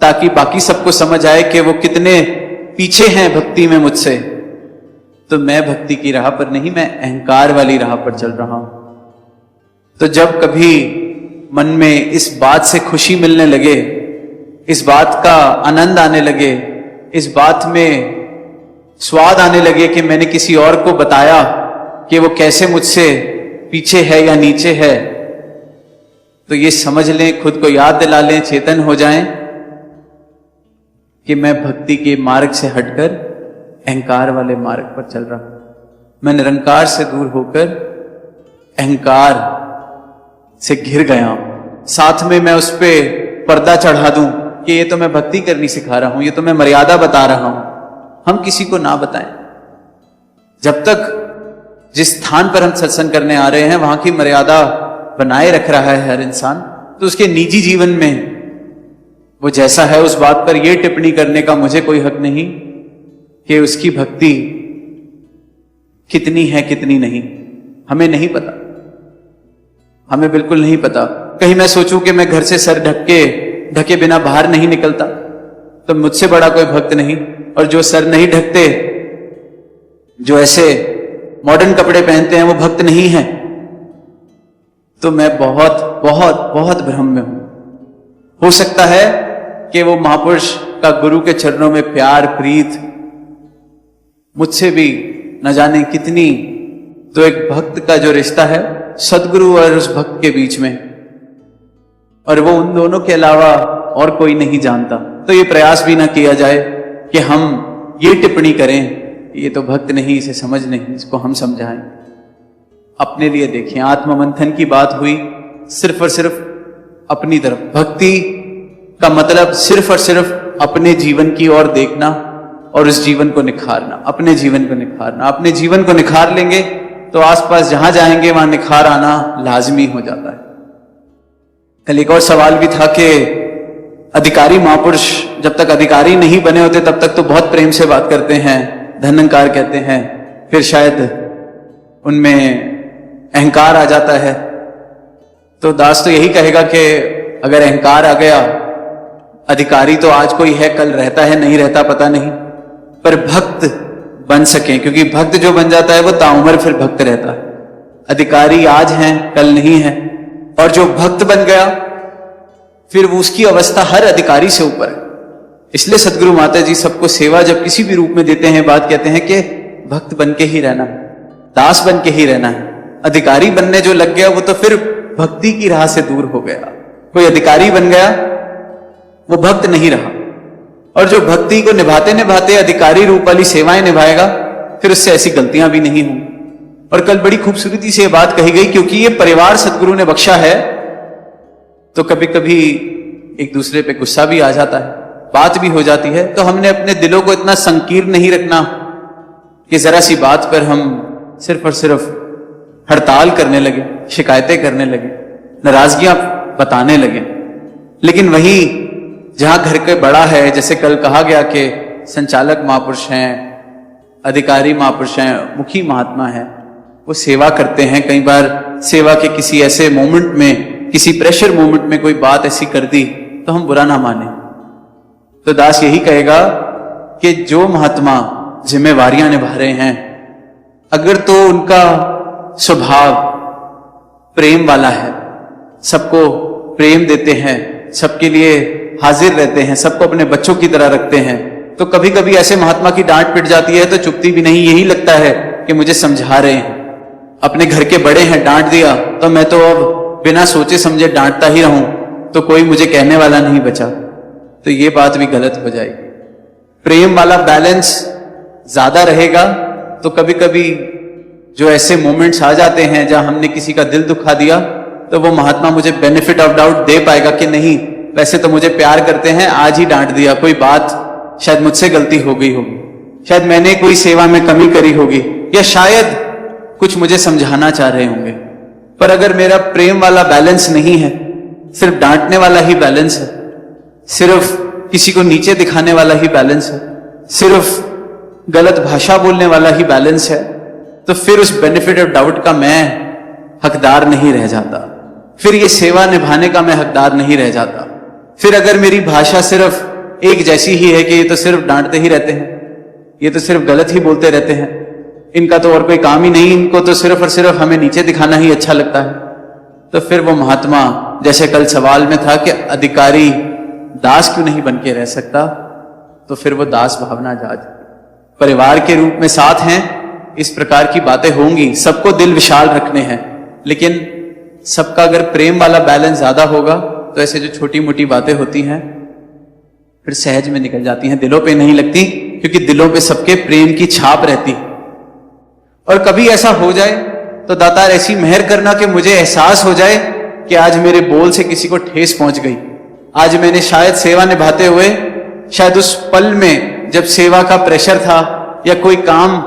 ताकि बाकी सबको समझ आए कि वो कितने पीछे हैं भक्ति में मुझसे, तो मैं भक्ति की राह पर नहीं, मैं अहंकार वाली राह पर चल रहा हूं। तो जब कभी मन में इस बात से खुशी मिलने लगे, इस बात का आनंद आने लगे, इस बात में स्वाद आने लगे कि मैंने किसी और को बताया कि वो कैसे मुझसे पीछे है या नीचे है, तो ये समझ लें, खुद को याद दिला लें, चेतन हो जाएं कि मैं भक्ति के मार्ग से हटकर अहंकार वाले मार्ग पर चल रहा हूं। मैं निरंकार से दूर होकर अहंकार से घिर गया हूं। साथ में मैं उस पे पर्दा चढ़ा दूं कि ये तो मैं भक्ति करनी सिखा रहा हूं, ये तो मैं मर्यादा बता रहा हूं। हम किसी को ना बताएं। जब तक जिस स्थान पर हम सत्संग करने आ रहे हैं वहां की मर्यादा बनाए रख रहा है हर इंसान, तो उसके निजी जीवन में वो जैसा है उस बात पर यह टिप्पणी करने का मुझे कोई हक नहीं कि उसकी भक्ति कितनी है कितनी नहीं। हमें नहीं पता, हमें बिल्कुल नहीं पता। कहीं मैं सोचूं कि मैं घर से सर ढके बिना बाहर नहीं निकलता तो मुझसे बड़ा कोई भक्त नहीं, और जो सर नहीं ढकते, जो ऐसे मॉडर्न कपड़े पहनते हैं, वो भक्त नहीं है। तो मैं बहुत बहुत बहुत भ्रम में हूं। हो सकता है कि वो महापुरुष का गुरु के चरणों में प्यार प्रीत मुझसे भी न जाने कितनी, तो एक भक्त का जो रिश्ता है सदगुरु और उस भक्त के बीच में, और वो उन दोनों के अलावा और कोई नहीं जानता। तो ये प्रयास भी ना किया जाए कि हम ये टिप्पणी करें ये तो भक्त नहीं, इसे समझ नहीं, इसको हम समझाएं। अपने लिए देखें। आत्ममंथन की बात हुई, सिर्फ और सिर्फ अपनी तरफ। भक्ति का मतलब सिर्फ और सिर्फ अपने जीवन की ओर देखना और उस जीवन को निखारना, अपने जीवन को निखारना। अपने जीवन को निखार लेंगे तो आसपास जहां जाएंगे वहां निखार आना लाजमी हो जाता है। कल एक और सवाल भी था कि अधिकारी महापुरुष जब तक अधिकारी नहीं बने होते तब तक तो बहुत प्रेम से बात करते हैं, धन्यकार कहते हैं, फिर शायद उनमें अहंकार आ जाता है। तो दास तो यही कहेगा कि अगर अहंकार आ गया, अधिकारी तो आज कोई है कल रहता है नहीं रहता पता नहीं, पर भक्त बन सके, क्योंकि भक्त जो बन जाता है वो ताउम्र फिर भक्त रहता है। अधिकारी आज हैं कल नहीं है, और जो भक्त बन गया फिर वो उसकी अवस्था हर अधिकारी से ऊपर है। इसलिए सदगुरु माता जी सबको सेवा जब किसी भी रूप में देते हैं, बात कहते हैं कि भक्त बन के ही रहना है, दास बन के ही रहना है। अधिकारी बनने जो लग गया वो तो फिर भक्ति की राह से दूर हो गया। कोई अधिकारी बन गया वो भक्त नहीं रहा, और जो भक्ति को निभाते निभाते अधिकारी रूप वाली सेवाएं निभाएगा फिर उससे ऐसी गलतियां भी नहीं होंगी। और कल बड़ी खूबसूरती से ये बात कही गई, क्योंकि ये परिवार सदगुरु ने बख्शा है तो कभी कभी एक दूसरे पे गुस्सा भी आ जाता है, बात भी हो जाती है। तो हमने अपने दिलों को इतना संकीर्ण नहीं रखना कि जरा सी बात पर हम सिर्फ और सिर्फ हड़ताल करने लगे, शिकायतें करने लगे, नाराजगियां बताने लगे। लेकिन वही जहां घर के बड़ा है, जैसे कल कहा गया कि संचालक महापुरुष हैं, अधिकारी महापुरुष हैं, मुखी महात्मा हैं, वो सेवा करते हैं। कई बार सेवा के किसी ऐसे मोमेंट में, किसी प्रेशर मोमेंट में कोई बात ऐसी कर दी तो हम बुरा ना माने। तो दास यही कहेगा कि जो महात्मा जिम्मेवारियां निभा रहे हैं, अगर तो उनका स्वभाव प्रेम वाला है, सबको प्रेम देते हैं, सबके लिए हाजिर रहते हैं, सबको अपने बच्चों की तरह रखते हैं, तो कभी कभी ऐसे महात्मा की डांट पिट जाती है तो चुपती भी नहीं, यही लगता है कि मुझे समझा रहे हैं। अपने घर के बड़े हैं, डांट दिया तो मैं तो अब बिना सोचे समझे डांटता ही रहूं, तो कोई मुझे कहने वाला नहीं बचा। तो ये बात भी गलत हो जाएगी। प्रेम वाला बैलेंस ज्यादा रहेगा तो कभी कभी जो ऐसे मोमेंट्स आ जाते हैं जहां हमने किसी का दिल दुखा दिया, तो वो महात्मा मुझे बेनिफिट ऑफ डाउट दे पाएगा कि नहीं, वैसे तो मुझे प्यार करते हैं, आज ही डांट दिया, कोई बात शायद मुझसे गलती हो गई होगी, शायद मैंने कोई सेवा में कमी करी होगी, या शायद कुछ मुझे समझाना चाह रहे होंगे। पर अगर मेरा प्रेम वाला बैलेंस नहीं है, सिर्फ डांटने वाला ही बैलेंस है, सिर्फ किसी को नीचे दिखाने वाला ही बैलेंस है, सिर्फ गलत भाषा बोलने वाला ही बैलेंस है, तो फिर उस बेनिफिट ऑफ डाउट का मैं हकदार नहीं रह जाता, फिर ये सेवा निभाने का मैं हकदार नहीं रह जाता। फिर अगर मेरी भाषा सिर्फ एक जैसी ही है कि ये तो सिर्फ डांटते ही रहते हैं, ये तो सिर्फ गलत ही बोलते रहते हैं, इनका तो और कोई काम ही नहीं, इनको तो सिर्फ और सिर्फ हमें नीचे दिखाना ही अच्छा लगता है, तो फिर वो महात्मा, जैसे कल सवाल में था कि अधिकारी दास क्यों नहीं बन के रह सकता, तो फिर वो दास भावना जाज परिवार के रूप में साथ हैं। इस प्रकार की बातें होंगी, सबको दिल विशाल रखने हैं, लेकिन सबका अगर प्रेम वाला बैलेंस ज्यादा होगा तो ऐसे जो छोटी मोटी बातें होती हैं फिर सहज में निकल जाती हैं, दिलों पे नहीं लगती, क्योंकि दिलों पे सबके प्रेम की छाप रहती है। और कभी ऐसा हो जाए तो दातार ऐसी मेहर करना कि मुझे एहसास हो जाए कि आज मेरे बोल से किसी को ठेस पहुंच गई, आज मैंने शायद सेवा निभाते हुए, शायद उस पल में जब सेवा का प्रेशर था या कोई काम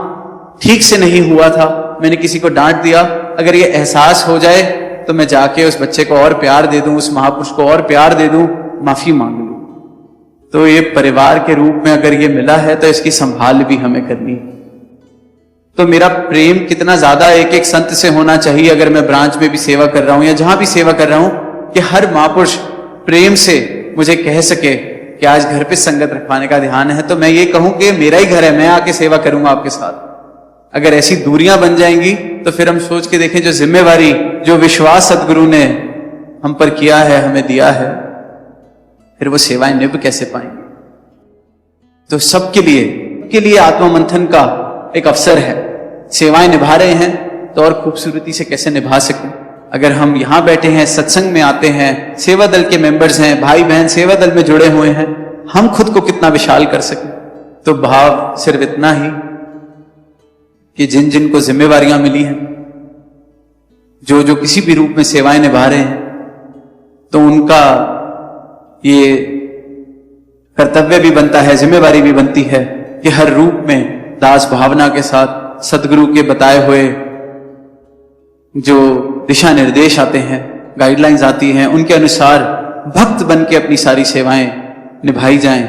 ठीक से नहीं हुआ था, मैंने किसी को डांट दिया, अगर ये एहसास हो जाए तो मैं जाके उस बच्चे को और प्यार दे दूं, उस महापुरुष को और प्यार दे दूं, माफी मांग लूं। तो ये परिवार के रूप में अगर ये मिला है तो इसकी संभाल भी हमें करनी है। तो मेरा प्रेम कितना ज्यादा एक एक संत से होना चाहिए, अगर मैं ब्रांच में भी सेवा कर रहा हूं या जहां भी सेवा कर रहा हूं, कि हर महापुरुष प्रेम से मुझे कह सके कि आज घर पे संगत रखवाने का ध्यान है, तो मैं ये कहूं कि मेरा ही घर है, मैं आके सेवा करूंगा आपके साथ। अगर ऐसी दूरियां बन जाएंगी तो फिर हम सोच के देखें, जो जिम्मेवारी, जो विश्वास सदगुरु ने हम पर किया है, हमें दिया है, फिर वो सेवाएं निभ कैसे पाएंगे। तो सबके लिए आत्मा मंथन का एक अवसर है। सेवाएं निभा रहे हैं तो और खूबसूरती से कैसे निभा सकें। अगर हम यहां बैठे हैं, सत्संग में आते हैं, सेवा दल के मेंबर्स हैं, भाई बहन सेवा दल में जुड़े हुए हैं, हम खुद को कितना विशाल कर सकें। तो भाव सिर्फ इतना ही कि जिन जिन को जिम्मेवारियां मिली हैं, जो जो किसी भी रूप में सेवाएं निभा रहे हैं, तो उनका ये कर्तव्य भी बनता है, जिम्मेवारी भी बनती है कि हर रूप में दास भावना के साथ सदगुरु के बताए हुए जो दिशा निर्देश आते हैं, गाइडलाइंस आती हैं, उनके अनुसार भक्त बन के अपनी सारी सेवाएं निभाई जाएं।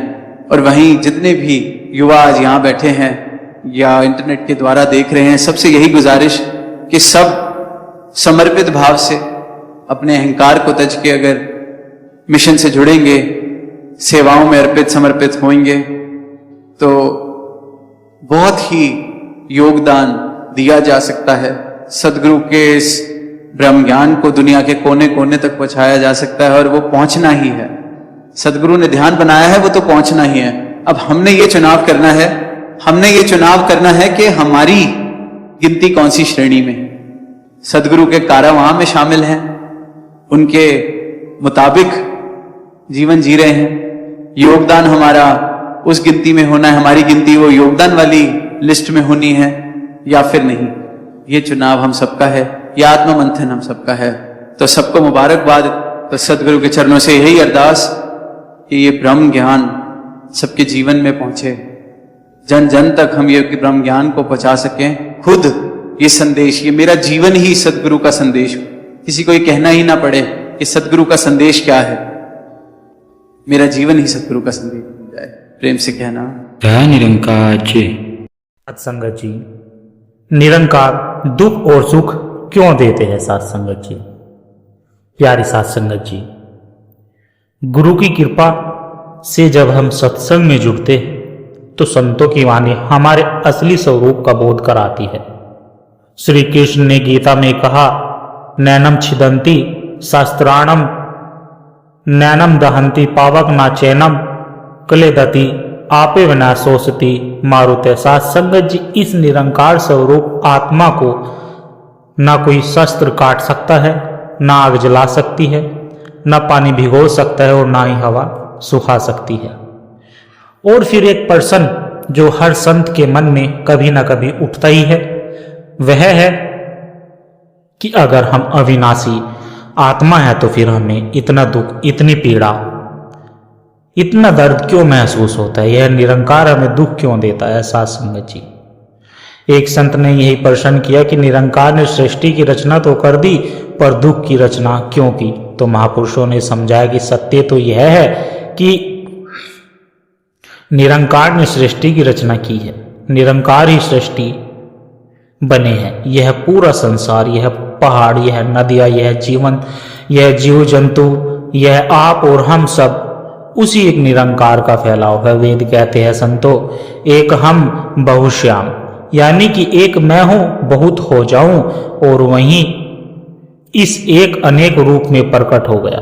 और वहीं जितने भी युवा आज यहां बैठे हैं या इंटरनेट के द्वारा देख रहे हैं, सबसे यही गुजारिश कि सब समर्पित भाव से अपने अहंकार को त्यज के अगर मिशन से जुड़ेंगे, सेवाओं में अर्पित समर्पित होंगे, तो बहुत ही योगदान दिया जा सकता है। सदगुरु के इस ब्रह्म ज्ञान को दुनिया के कोने कोने तक पहुंचाया जा सकता है, और वो पहुंचना ही है। सदगुरु ने ध्यान बनाया है, वो तो पहुंचना ही है। अब हमने ये चुनाव करना है, कि हमारी गिनती कौन सी श्रेणी में। सदगुरु के कारवां में शामिल हैं, उनके मुताबिक जीवन जी रहे हैं, योगदान हमारा उस गिनती में होना है, हमारी गिनती वो योगदान वाली लिस्ट में होनी है या फिर नहीं। ये चुनाव हम सबका है, ये आत्म मंथन हम सबका है। तो सबको मुबारकबाद। तो सदगुरु के चरणों से यही अरदास कि ये ब्रह्म ज्ञान सबके जीवन में पहुंचे। जन जन तक हम ये ब्रह्म ज्ञान को पहुंचा सकें। खुद ये संदेश, ये मेरा जीवन ही सदगुरु का संदेश हो, किसी को ये कहना ही ना पड़े कि सदगुरु का संदेश क्या है, मेरा जीवन ही सदगुरु का संदेश बन जाए। प्रेम से कहना दया निरंकार जी। सत्संगत जी, निरंकार दुख और सुख क्यों देते हैं सत्संगत जी? प्यारी सत्संगत जी, गुरु की कृपा से जब हम सत्संग में जुड़ते हैं तो संतों की वाणी हमारे असली स्वरूप का बोध कराती है। श्री कृष्ण ने गीता में कहा, नैनम छिदंती शास्त्राणम नैनम दहंती पावक ना चैनम क्लेदति आपे विना सोसती मारुते। सत्संगत जी, इस निरंकार स्वरूप आत्मा को ना कोई शस्त्र काट सकता है, ना आग जला सकती है, ना पानी भिगो सकता है और ना ही हवा सुखा सकती है। और फिर एक प्रश्न जो हर संत के मन में कभी ना कभी उठता ही है, वह है कि अगर हम अविनाशी आत्मा है तो फिर हमें इतना दुख, इतनी पीड़ा, इतना दर्द क्यों महसूस होता है? यह निरंकार हमें दुख क्यों देता है? सत्संगत जी, एक संत ने यही प्रश्न किया कि निरंकार ने सृष्टि की रचना तो कर दी, पर दुख की रचना क्यों की? तो महापुरुषों ने समझाया कि सत्य तो यह है कि निरंकार ने सृष्टि की रचना की है, निरंकार ही सृष्टि बने हैं। यह पूरा संसार, यह पहाड़, यह नदियां, यह जीवन, यह जीव जंतु, यह आप और हम सब उसी एक निरंकार का फैलाव है। वेद कहते हैं संतो, एक हम बहुश्याम, यानी कि एक मैं हूं बहुत हो जाऊं, और वहीं इस एक अनेक रूप में प्रकट हो गया।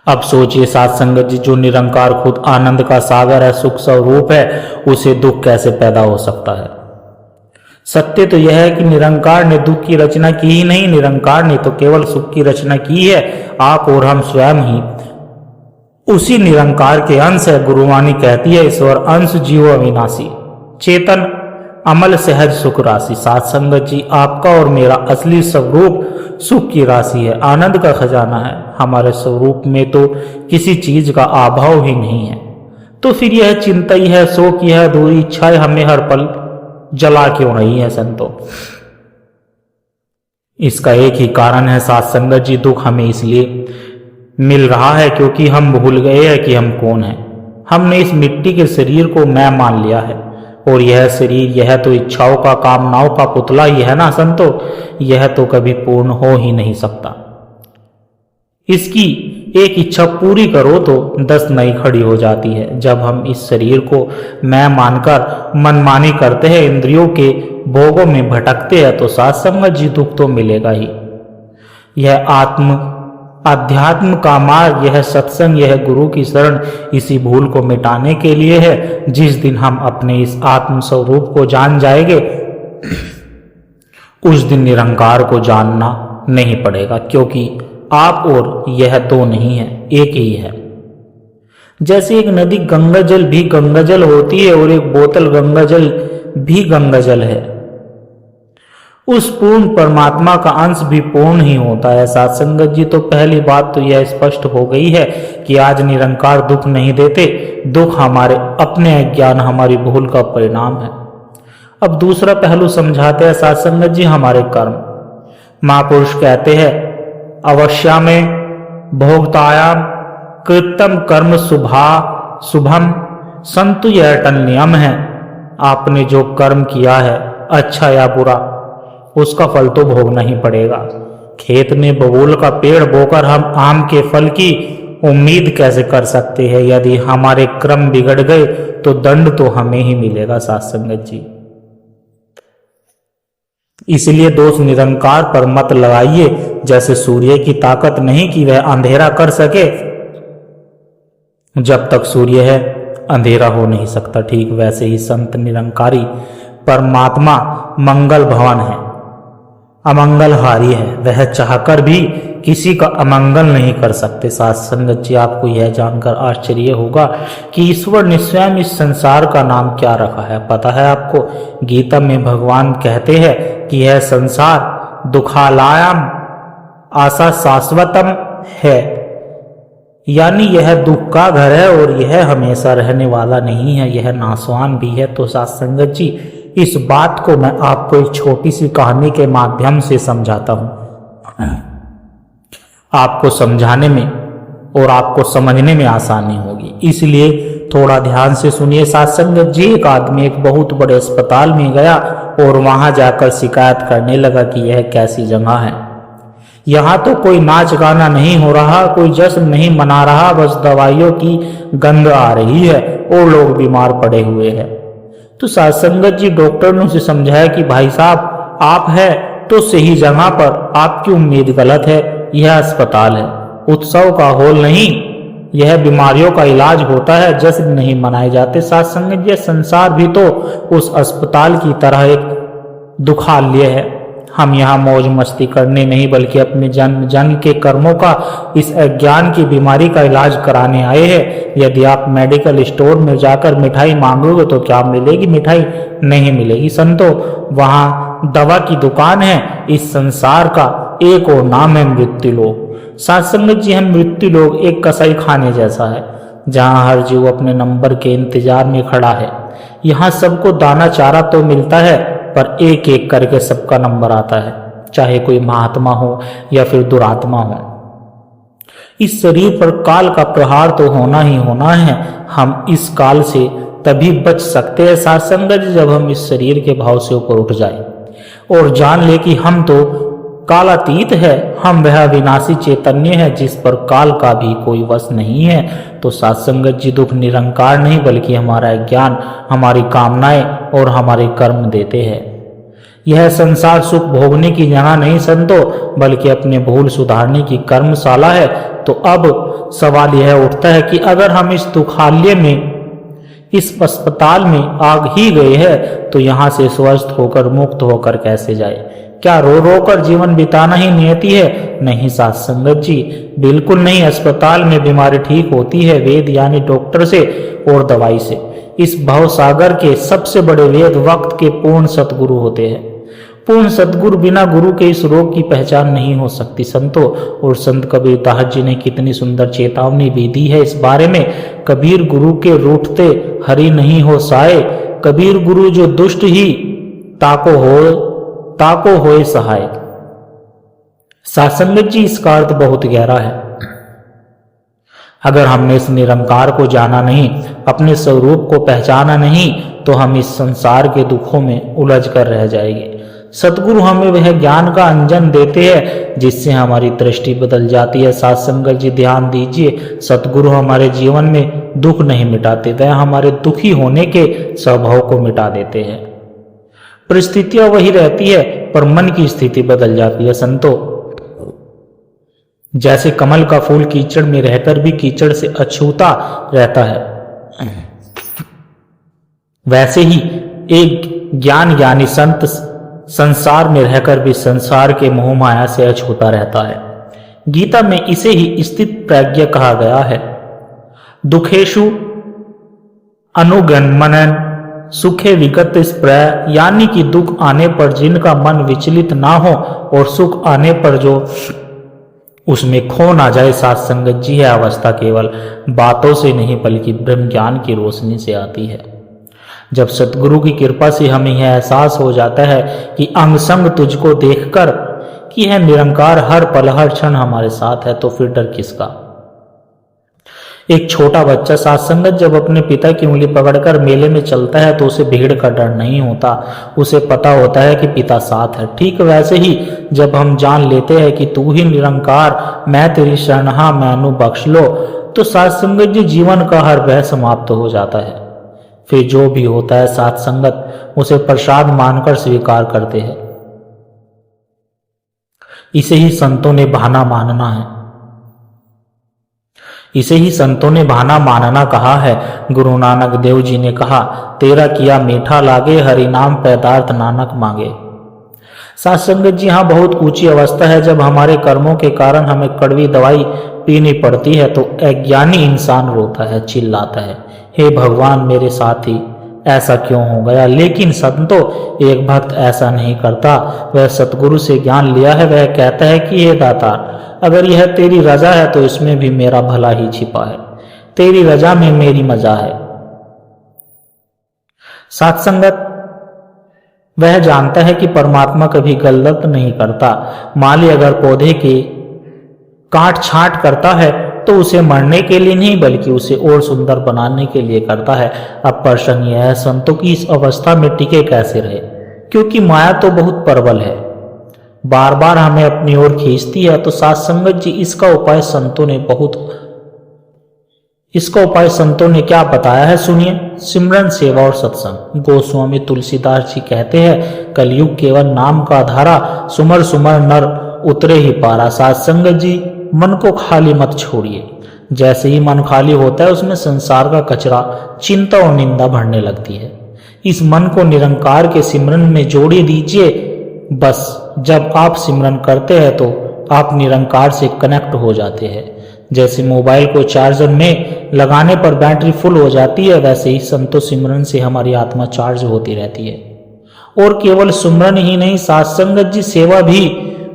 अब सोचिए सत्संगत जी, जो निरंकार खुद आनंद का सागर है, सुख स्वरूप है, उसे दुख कैसे पैदा हो सकता है? सत्य तो यह है कि निरंकार ने दुख की रचना की ही नहीं, निरंकार ने तो केवल सुख की रचना की है। आप और हम स्वयं ही उसी निरंकार के अंश है। गुरुवाणी कहती है, ईश्वर अंश जीव अविनाशी, चेतन अमल सहज सुख राशि। सत्संगत जी, आपका और मेरा असली स्वरूप सुख की राशि है, आनंद का खजाना है। हमारे स्वरूप में तो किसी चीज का अभाव ही नहीं है, तो फिर यह चिंता ही है, शोक ही है, दूरी इच्छाएं हमें हर पल जला क्यों रही है संतो? इसका एक ही कारण है सत्संगत जी, दुख हमें इसलिए मिल रहा है क्योंकि हम भूल गए हैं कि हम कौन हैं। हमने इस मिट्टी के शरीर को मैं मान लिया है, और यह शरीर, यह तो इच्छाओं का, कामनाओं का पुतला ही है ना संतो, यह तो कभी पूर्ण हो ही नहीं सकता। इसकी एक इच्छा पूरी करो तो 10 नई खड़ी हो जाती है। जब हम इस शरीर को मैं मानकर मनमानी करते हैं, इंद्रियों के भोगों में भटकते हैं, तो सत्संगत जी दुख तो मिलेगा ही। यह अध्यात्म का मार्ग, यह सत्संग, यह गुरु की शरण इसी भूल को मिटाने के लिए है। जिस दिन हम अपने इस आत्म स्वरूप को जान जाएंगे, उस दिन निरंकार को जानना नहीं पड़ेगा, क्योंकि आप और यह दो नहीं है, एक ही है। जैसे एक नदी गंगाजल भी गंगाजल होती है और एक बोतल गंगाजल भी गंगाजल है, उस पूर्ण परमात्मा का अंश भी पूर्ण ही होता है। सत्संगत जी, तो पहली बात तो यह स्पष्ट हो गई है कि आज निरंकार दुख नहीं देते, दुख हमारे अपने अज्ञान, हमारी भूल का परिणाम है। अब दूसरा पहलू समझाते हैं सत्संगत जी, हमारे कर्म। महापुरुष कहते हैं, अवश्या में भोक्तायाम कृतम कर्म शुभम संतु, यह अटल नियम है। आपने जो कर्म किया है, अच्छा या बुरा, उसका फल तो भोगना ही पड़ेगा। खेत में बबूल का पेड़ बोकर हम आम के फल की उम्मीद कैसे कर सकते हैं? यदि हमारे कर्म बिगड़ गए तो दंड तो हमें ही मिलेगा सत्संगत जी। इसलिए दोष निरंकार पर मत लगाइए। जैसे सूर्य की ताकत नहीं कि वह अंधेरा कर सके, जब तक सूर्य है अंधेरा हो नहीं सकता, ठीक वैसे ही संत निरंकारी परमात्मा मंगल भवन है, अमंगलहारी है। वह चाहकर भी किसी का अमंगल नहीं कर सकते। सत्संगत जी, आपको यह जानकर आश्चर्य होगा कि ईश्वर ने स्वयं इस संसार का नाम क्या रखा है, पता है आपको? गीता में भगवान कहते हैं कि यह संसार दुखालयम आशा शाश्वतम है। यानी यह दुख का घर है और यह हमेशा रहने वाला नहीं है, यह नाशवान भी है। तो साथ संगत जी, इस बात को मैं आपको एक छोटी सी कहानी के माध्यम से समझाता हूं। आपको समझाने में और आपको समझने में आसानी होगी, इसलिए थोड़ा ध्यान से सुनिए। साथ संगत जी, एक आदमी एक बहुत बड़े अस्पताल में गया और वहां जाकर शिकायत करने लगा कि यह कैसी जगह है, यहाँ तो कोई नाच गाना नहीं हो रहा, कोई जश्न नहीं मना रहा, बस दवाइयों की गंध आ रही है और लोग बीमार पड़े हुए हैं। तो साथ संगत जी, डॉक्टर ने उसे समझाया कि भाई साहब, आप है तो सही जगह पर, आपकी उम्मीद गलत है। यह अस्पताल है, उत्सव का हॉल नहीं, यह बीमारियों का इलाज होता है, जश्न नहीं मनाए जाते। साथ संगत, यह संसार भी तो उस अस्पताल की तरह एक दुखालय है। हम यहाँ मौज मस्ती करने नहीं बल्कि अपने जन्म जन्म के कर्मों का, इस अज्ञान की बीमारी का इलाज कराने आए हैं। यदि आप मेडिकल स्टोर में जाकर मिठाई मांगोगे तो क्या मिलेगी? मिठाई नहीं मिलेगी संतो, वहाँ दवा की दुकान है। इस संसार का एक और नाम है मृत्यु लोक। साथ संगत जी, हम मृत्यु लोग एक कसाई खाने जैसा है, जहाँ हर जीव अपने नंबर के इंतजार में खड़ा है। यहाँ सबको दाना चारा तो मिलता है, पर एक एक करके सबका नंबर आता है, चाहे कोई महात्मा हो या फिर दुरात्मा हो। इस शरीर पर काल का प्रहार तो होना ही होना है। हम इस काल से तभी बच सकते हैं साथ संगत, जब हम इस शरीर के भाव से ऊपर उठ जाए और जान ले कि हम तो कालातीत है, हम वह विनाशी चैतन्य है जिस पर काल का भी कोई वश नहीं है। तो साथ संगत जी, दुख निरंकार नहीं बल्कि हमारा ज्ञान, हमारी कामनाएं और हमारे कर्म देते हैं। यह संसार सुख भोगने की जगह नहीं संतो, बल्कि अपने भूल सुधारने की कर्मशाला है। तो अब सवाल यह उठता है कि अगर हम इस दुखालय में, इस अस्पताल में आग ही गए हैं, तो यहाँ से स्वस्थ होकर, मुक्त होकर कैसे जाए? क्या रो रो कर जीवन बिताना ही नियति है? नहीं साथ संगत जी, बिल्कुल नहीं। अस्पताल में बीमारी ठीक होती है वेद यानी डॉक्टर से और दवाई से। इस भव सागर के सबसे बड़े वेद वक्त के पूर्ण सतगुरु होते हैं। पूर्ण सतगुरु बिना गुरु के इस रोग की पहचान नहीं हो सकती संतो। और संत कबीर दास जी ने कितनी सुंदर चेतावनी भी दी है इस बारे में। कबीर गुरु के रूठते हरि नहीं हो साए, कबीर गुरु जो दुष्ट ही ताको होए सहाय। साथ संगत जी, इसका अर्थ बहुत गहरा है। अगर हमने इस निरंकार को जाना नहीं, अपने स्वरूप को पहचाना नहीं, तो हम इस संसार के दुखों में उलझ कर रह जाएंगे। सतगुरु हमें वह ज्ञान का अंजन देते हैं जिससे हमारी दृष्टि बदल जाती है। साथ संगत जी, ध्यान दीजिए, सतगुरु हमारे जीवन में दुख नहीं मिटाते, वह हमारे दुखी होने के स्वभाव को मिटा देते हैं। परिस्थितियां वही रहती है, पर मन की स्थिति बदल जाती है संतो। जैसे कमल का फूल कीचड़ में रहकर भी कीचड़ से अछूता रहता है, वैसे ही एक ज्ञानी संत संसार में रहकर भी संसार के मोह माया से अछूता रहता है। गीता में इसे ही स्थित प्रज्ञ कहा गया है। दुखेशु अनुगमनन सुखे विगत स्प्रय, यानी कि दुख आने पर जिनका मन विचलित ना हो और सुख आने पर जो उसमें खो ना जाए। साथ संगत जी, यह अवस्था केवल बातों से नहीं बल्कि ब्रह्म ज्ञान की रोशनी से आती है। जब सतगुरु की कृपा से हमें यह एहसास हो जाता है कि अंग संग तुझको देखकर कि यह निरंकार हर पल हर क्षण हमारे साथ है, तो फिर डर किसका? एक छोटा बच्चा साथ संगत जब अपने पिता की उंगली पकड़कर मेले में चलता है तो उसे भीड़ का डर नहीं होता, उसे पता होता है कि पिता साथ है। ठीक वैसे ही जब हम जान लेते हैं कि तू ही निरंकार, मैं तेरी शरणहा, मैनू बख्श लो, तो साथ संगत जी, जीवन का हर भय समाप्त हो जाता है। फिर जो भी होता है साथ संगत उसे प्रसाद मानकर स्वीकार करते हैं। इसे ही संतों ने बहाना मानना है, इसे ही संतों ने बहाना मानना कहा है। गुरु नानक देव जी ने कहा, तेरा किया मीठा लागे, हरि नाम पैदार्थ नानक मांगे। साथ संगत जी, हाँ, बहुत ऊंची अवस्था है जब हमारे कर्मों के कारण हमें कड़वी दवाई पीनी पड़ती है तो अज्ञानी इंसान रोता है, चिल्लाता है, हे भगवान मेरे साथी, ऐसा क्यों हो गया? लेकिन संतो, एक भक्त ऐसा नहीं करता। वह सतगुरु से ज्ञान लिया है, वह कहता है कि हे दातार, अगर यह तेरी रजा है तो इसमें भी मेरा भला ही छिपा है, तेरी रजा में मेरी मजा है। साथ संगत, वह जानता है कि परमात्मा कभी गलत नहीं करता। माली अगर पौधे के काट छांट करता है तो उसे मरने के लिए नहीं बल्कि उसे और सुंदर बनाने के लिए करता है। अब प्रश्न यह है, संतों की इस अवस्था में टिके कैसे रहे? क्योंकि माया तो बहुत प्रबल है, बार बार हमें अपनी ओर खींचती है। तो साथ संगत जी, इसका उपाय संतों ने क्या बताया है, सुनिए। सिमरन, सेवा और सत्संग। गोस्वामी तुलसीदास जी कहते हैं, कलयुग केवल नाम का धारा, सुमर सुमर नर उतरे ही पारा। साथ संगत जी, मन को खाली मत छोड़िए। जैसे ही मन खाली होता है उसमें संसार का कचरा, चिंता और निंदा भरने लगती है। इस मन को निरंकार के सिमरन में जोड़ी दीजिए। बस जब आप सिमरन करते हैं तो आप निरंकार से कनेक्ट हो जाते हैं। जैसे मोबाइल को चार्जर में लगाने पर बैटरी फुल हो जाती है, वैसे ही संतो सिमरन से हमारी आत्मा चार्ज होती रहती है। और केवल सिमरन ही नहीं, साथ संगत जी, सेवा भी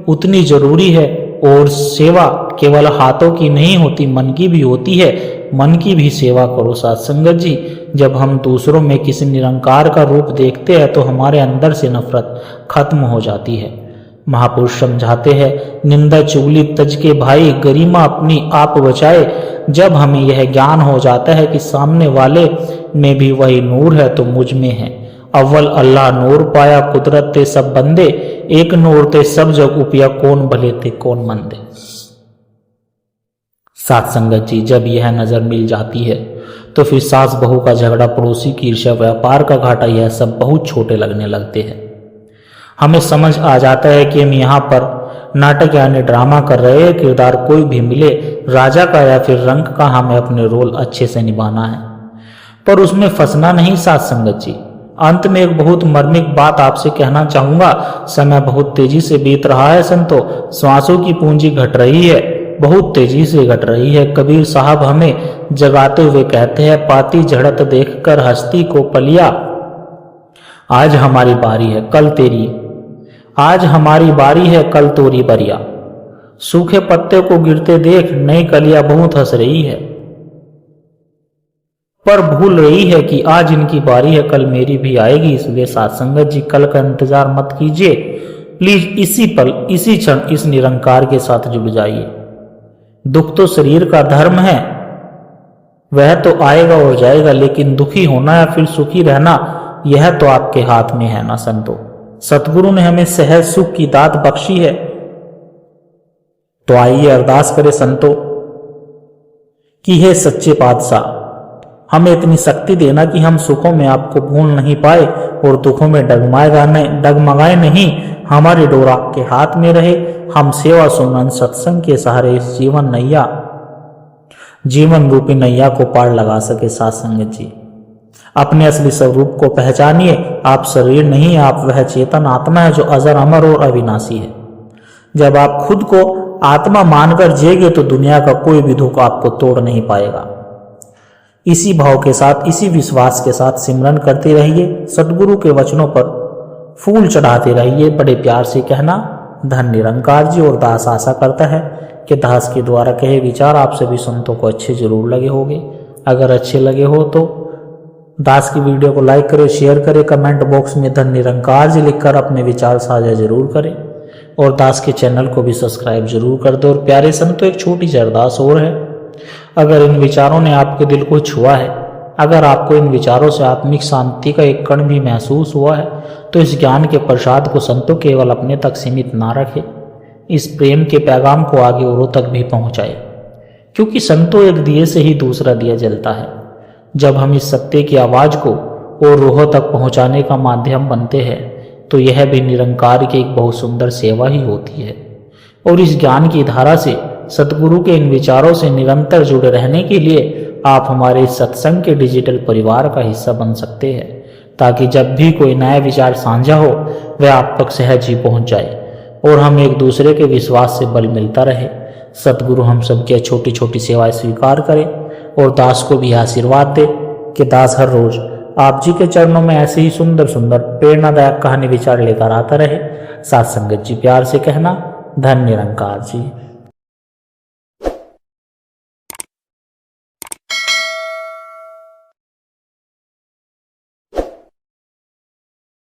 उतनी जरूरी है। और सेवा केवल हाथों की नहीं होती, मन की भी होती है। मन की भी सेवा करो साथ संगत जी। जब हम दूसरों में किसी निरंकार का रूप देखते हैं तो हमारे अंदर से नफरत खत्म हो जाती है। महापुरुष समझाते हैं, निंदा चुगली तज के भाई, गरिमा अपनी आप बचाए। जब हमें यह ज्ञान हो जाता है कि सामने वाले में भी वही नूर है तो मुझ में है। अव्वल अल्लाह नूर पाया, कुदरत ते सब बंदे, एक नूर ते सब जग उपया, कौन भले थे कौन मंदे। साथ संगत जी, जब यह नजर मिल जाती है तो फिर सास बहू का झगड़ा, पड़ोसी की ईर्ष्या, व्यापार का घाटा, यह सब बहुत छोटे लगने लगते हैं। हमें समझ आ जाता है कि हम यहाँ पर नाटक यानी ड्रामा कर रहे हैं। किरदार कोई भी मिले, राजा का या फिर रंक का, हमें अपने रोल अच्छे से निभाना है, पर उसमें फंसना नहीं। साथ संगत जी, अंत में एक बहुत मर्मिक बात आपसे कहना चाहूंगा। समय बहुत तेजी से बीत रहा है संतो, श्वासों की पूंजी घट रही है, बहुत तेजी से घट रही है। कबीर साहब हमें जगाते हुए कहते हैं, पाती झड़त देखकर हस्ती को पलिया, आज हमारी बारी है कल तेरी, आज हमारी बारी है कल तोरी बरिया। सूखे पत्ते को गिरते देख नई कलियां बहुत हंस रही है, पर भूल रही है कि आज इनकी बारी है कल मेरी भी आएगी। इसलिए साथ संगत जी, कल का इंतजार मत कीजिए, प्लीज इसी पल इसी क्षण इस निरंकार के साथ जुड़ जाइए। दुख तो शरीर का धर्म है, वह तो आएगा और जाएगा, लेकिन दुखी होना या फिर सुखी रहना यह तो आपके हाथ में है ना संतो। सतगुरु ने हमें सहज सुख की दात बख्शी है, तो आइए अरदास करें संतो कि हे सच्चे पातशाह, हमें इतनी शक्ति देना कि हम सुखों में आपको भूल नहीं पाए और दुखों में डगमगाए नहीं। हमारी डोर आपके हाथ में रहे, हम सेवा सुमरन सत्संग के सहारे इस जीवन रूपी नैया को पार लगा सके। साथ संगत जी, अपने असली स्वरूप को पहचानिए। आप शरीर नहीं, आप वह चेतन आत्मा है जो अजर अमर और अविनाशी है। जब आप खुद को आत्मा मानकर जिएंगे तो दुनिया का कोई भी दुख आपको तोड़ नहीं पाएगा। इसी भाव के साथ, इसी विश्वास के साथ सिमरन करते रहिए, सतगुरु के वचनों पर फूल चढ़ाते रहिए। बड़े प्यार से कहना, धन निरंकार जी। और दास आशा करता है कि दास के द्वारा कहे विचार आप सभी संतों को अच्छे जरूर लगे होंगे। अगर अच्छे लगे हो तो दास की वीडियो को लाइक करें, शेयर करें, कमेंट बॉक्स में धन निरंकार जी लिखकर अपने विचार साझा जरूर करें और दास के चैनल को भी सब्सक्राइब जरूर कर दो। और प्यारे संतों, एक छोटी सी अरदास और है। अगर इन विचारों ने आपके दिल को छुआ है, अगर आपको इन विचारों से आत्मिक शांति का एक कण भी महसूस हुआ है, तो इस ज्ञान के प्रसाद को संतों केवल अपने तक सीमित ना रखे, इस प्रेम के पैगाम को आगे औरों तक भी पहुंचाए। क्योंकि संतों, एक दिए से ही दूसरा दिया जलता है। जब हम इस सत्य की आवाज को और रूहों तक पहुंचाने का माध्यम बनते हैं, तो यह भी निरंकार की एक बहुत सुंदर सेवा ही होती है। और इस ज्ञान की धारा से, सतगुरु के इन विचारों से निरंतर जुड़े रहने के लिए आप हमारे सत्संग के डिजिटल परिवार का हिस्सा बन सकते हैं, ताकि जब भी कोई नया विचार साझा हो वह आप तक सहज ही पहुंच जाए और हम एक दूसरे के विश्वास से बल मिलता रहे। सतगुरु हम सबकी छोटी छोटी सेवाएं स्वीकार करें और दास को भी आशीर्वाद दे कि दास हर रोज आप जी के चरणों में ऐसे ही सुंदर सुंदर प्रेरणादायक कहानी विचार लेकर आता रहे। साथ संगत जी प्यार से कहना, धन निरंकार जी।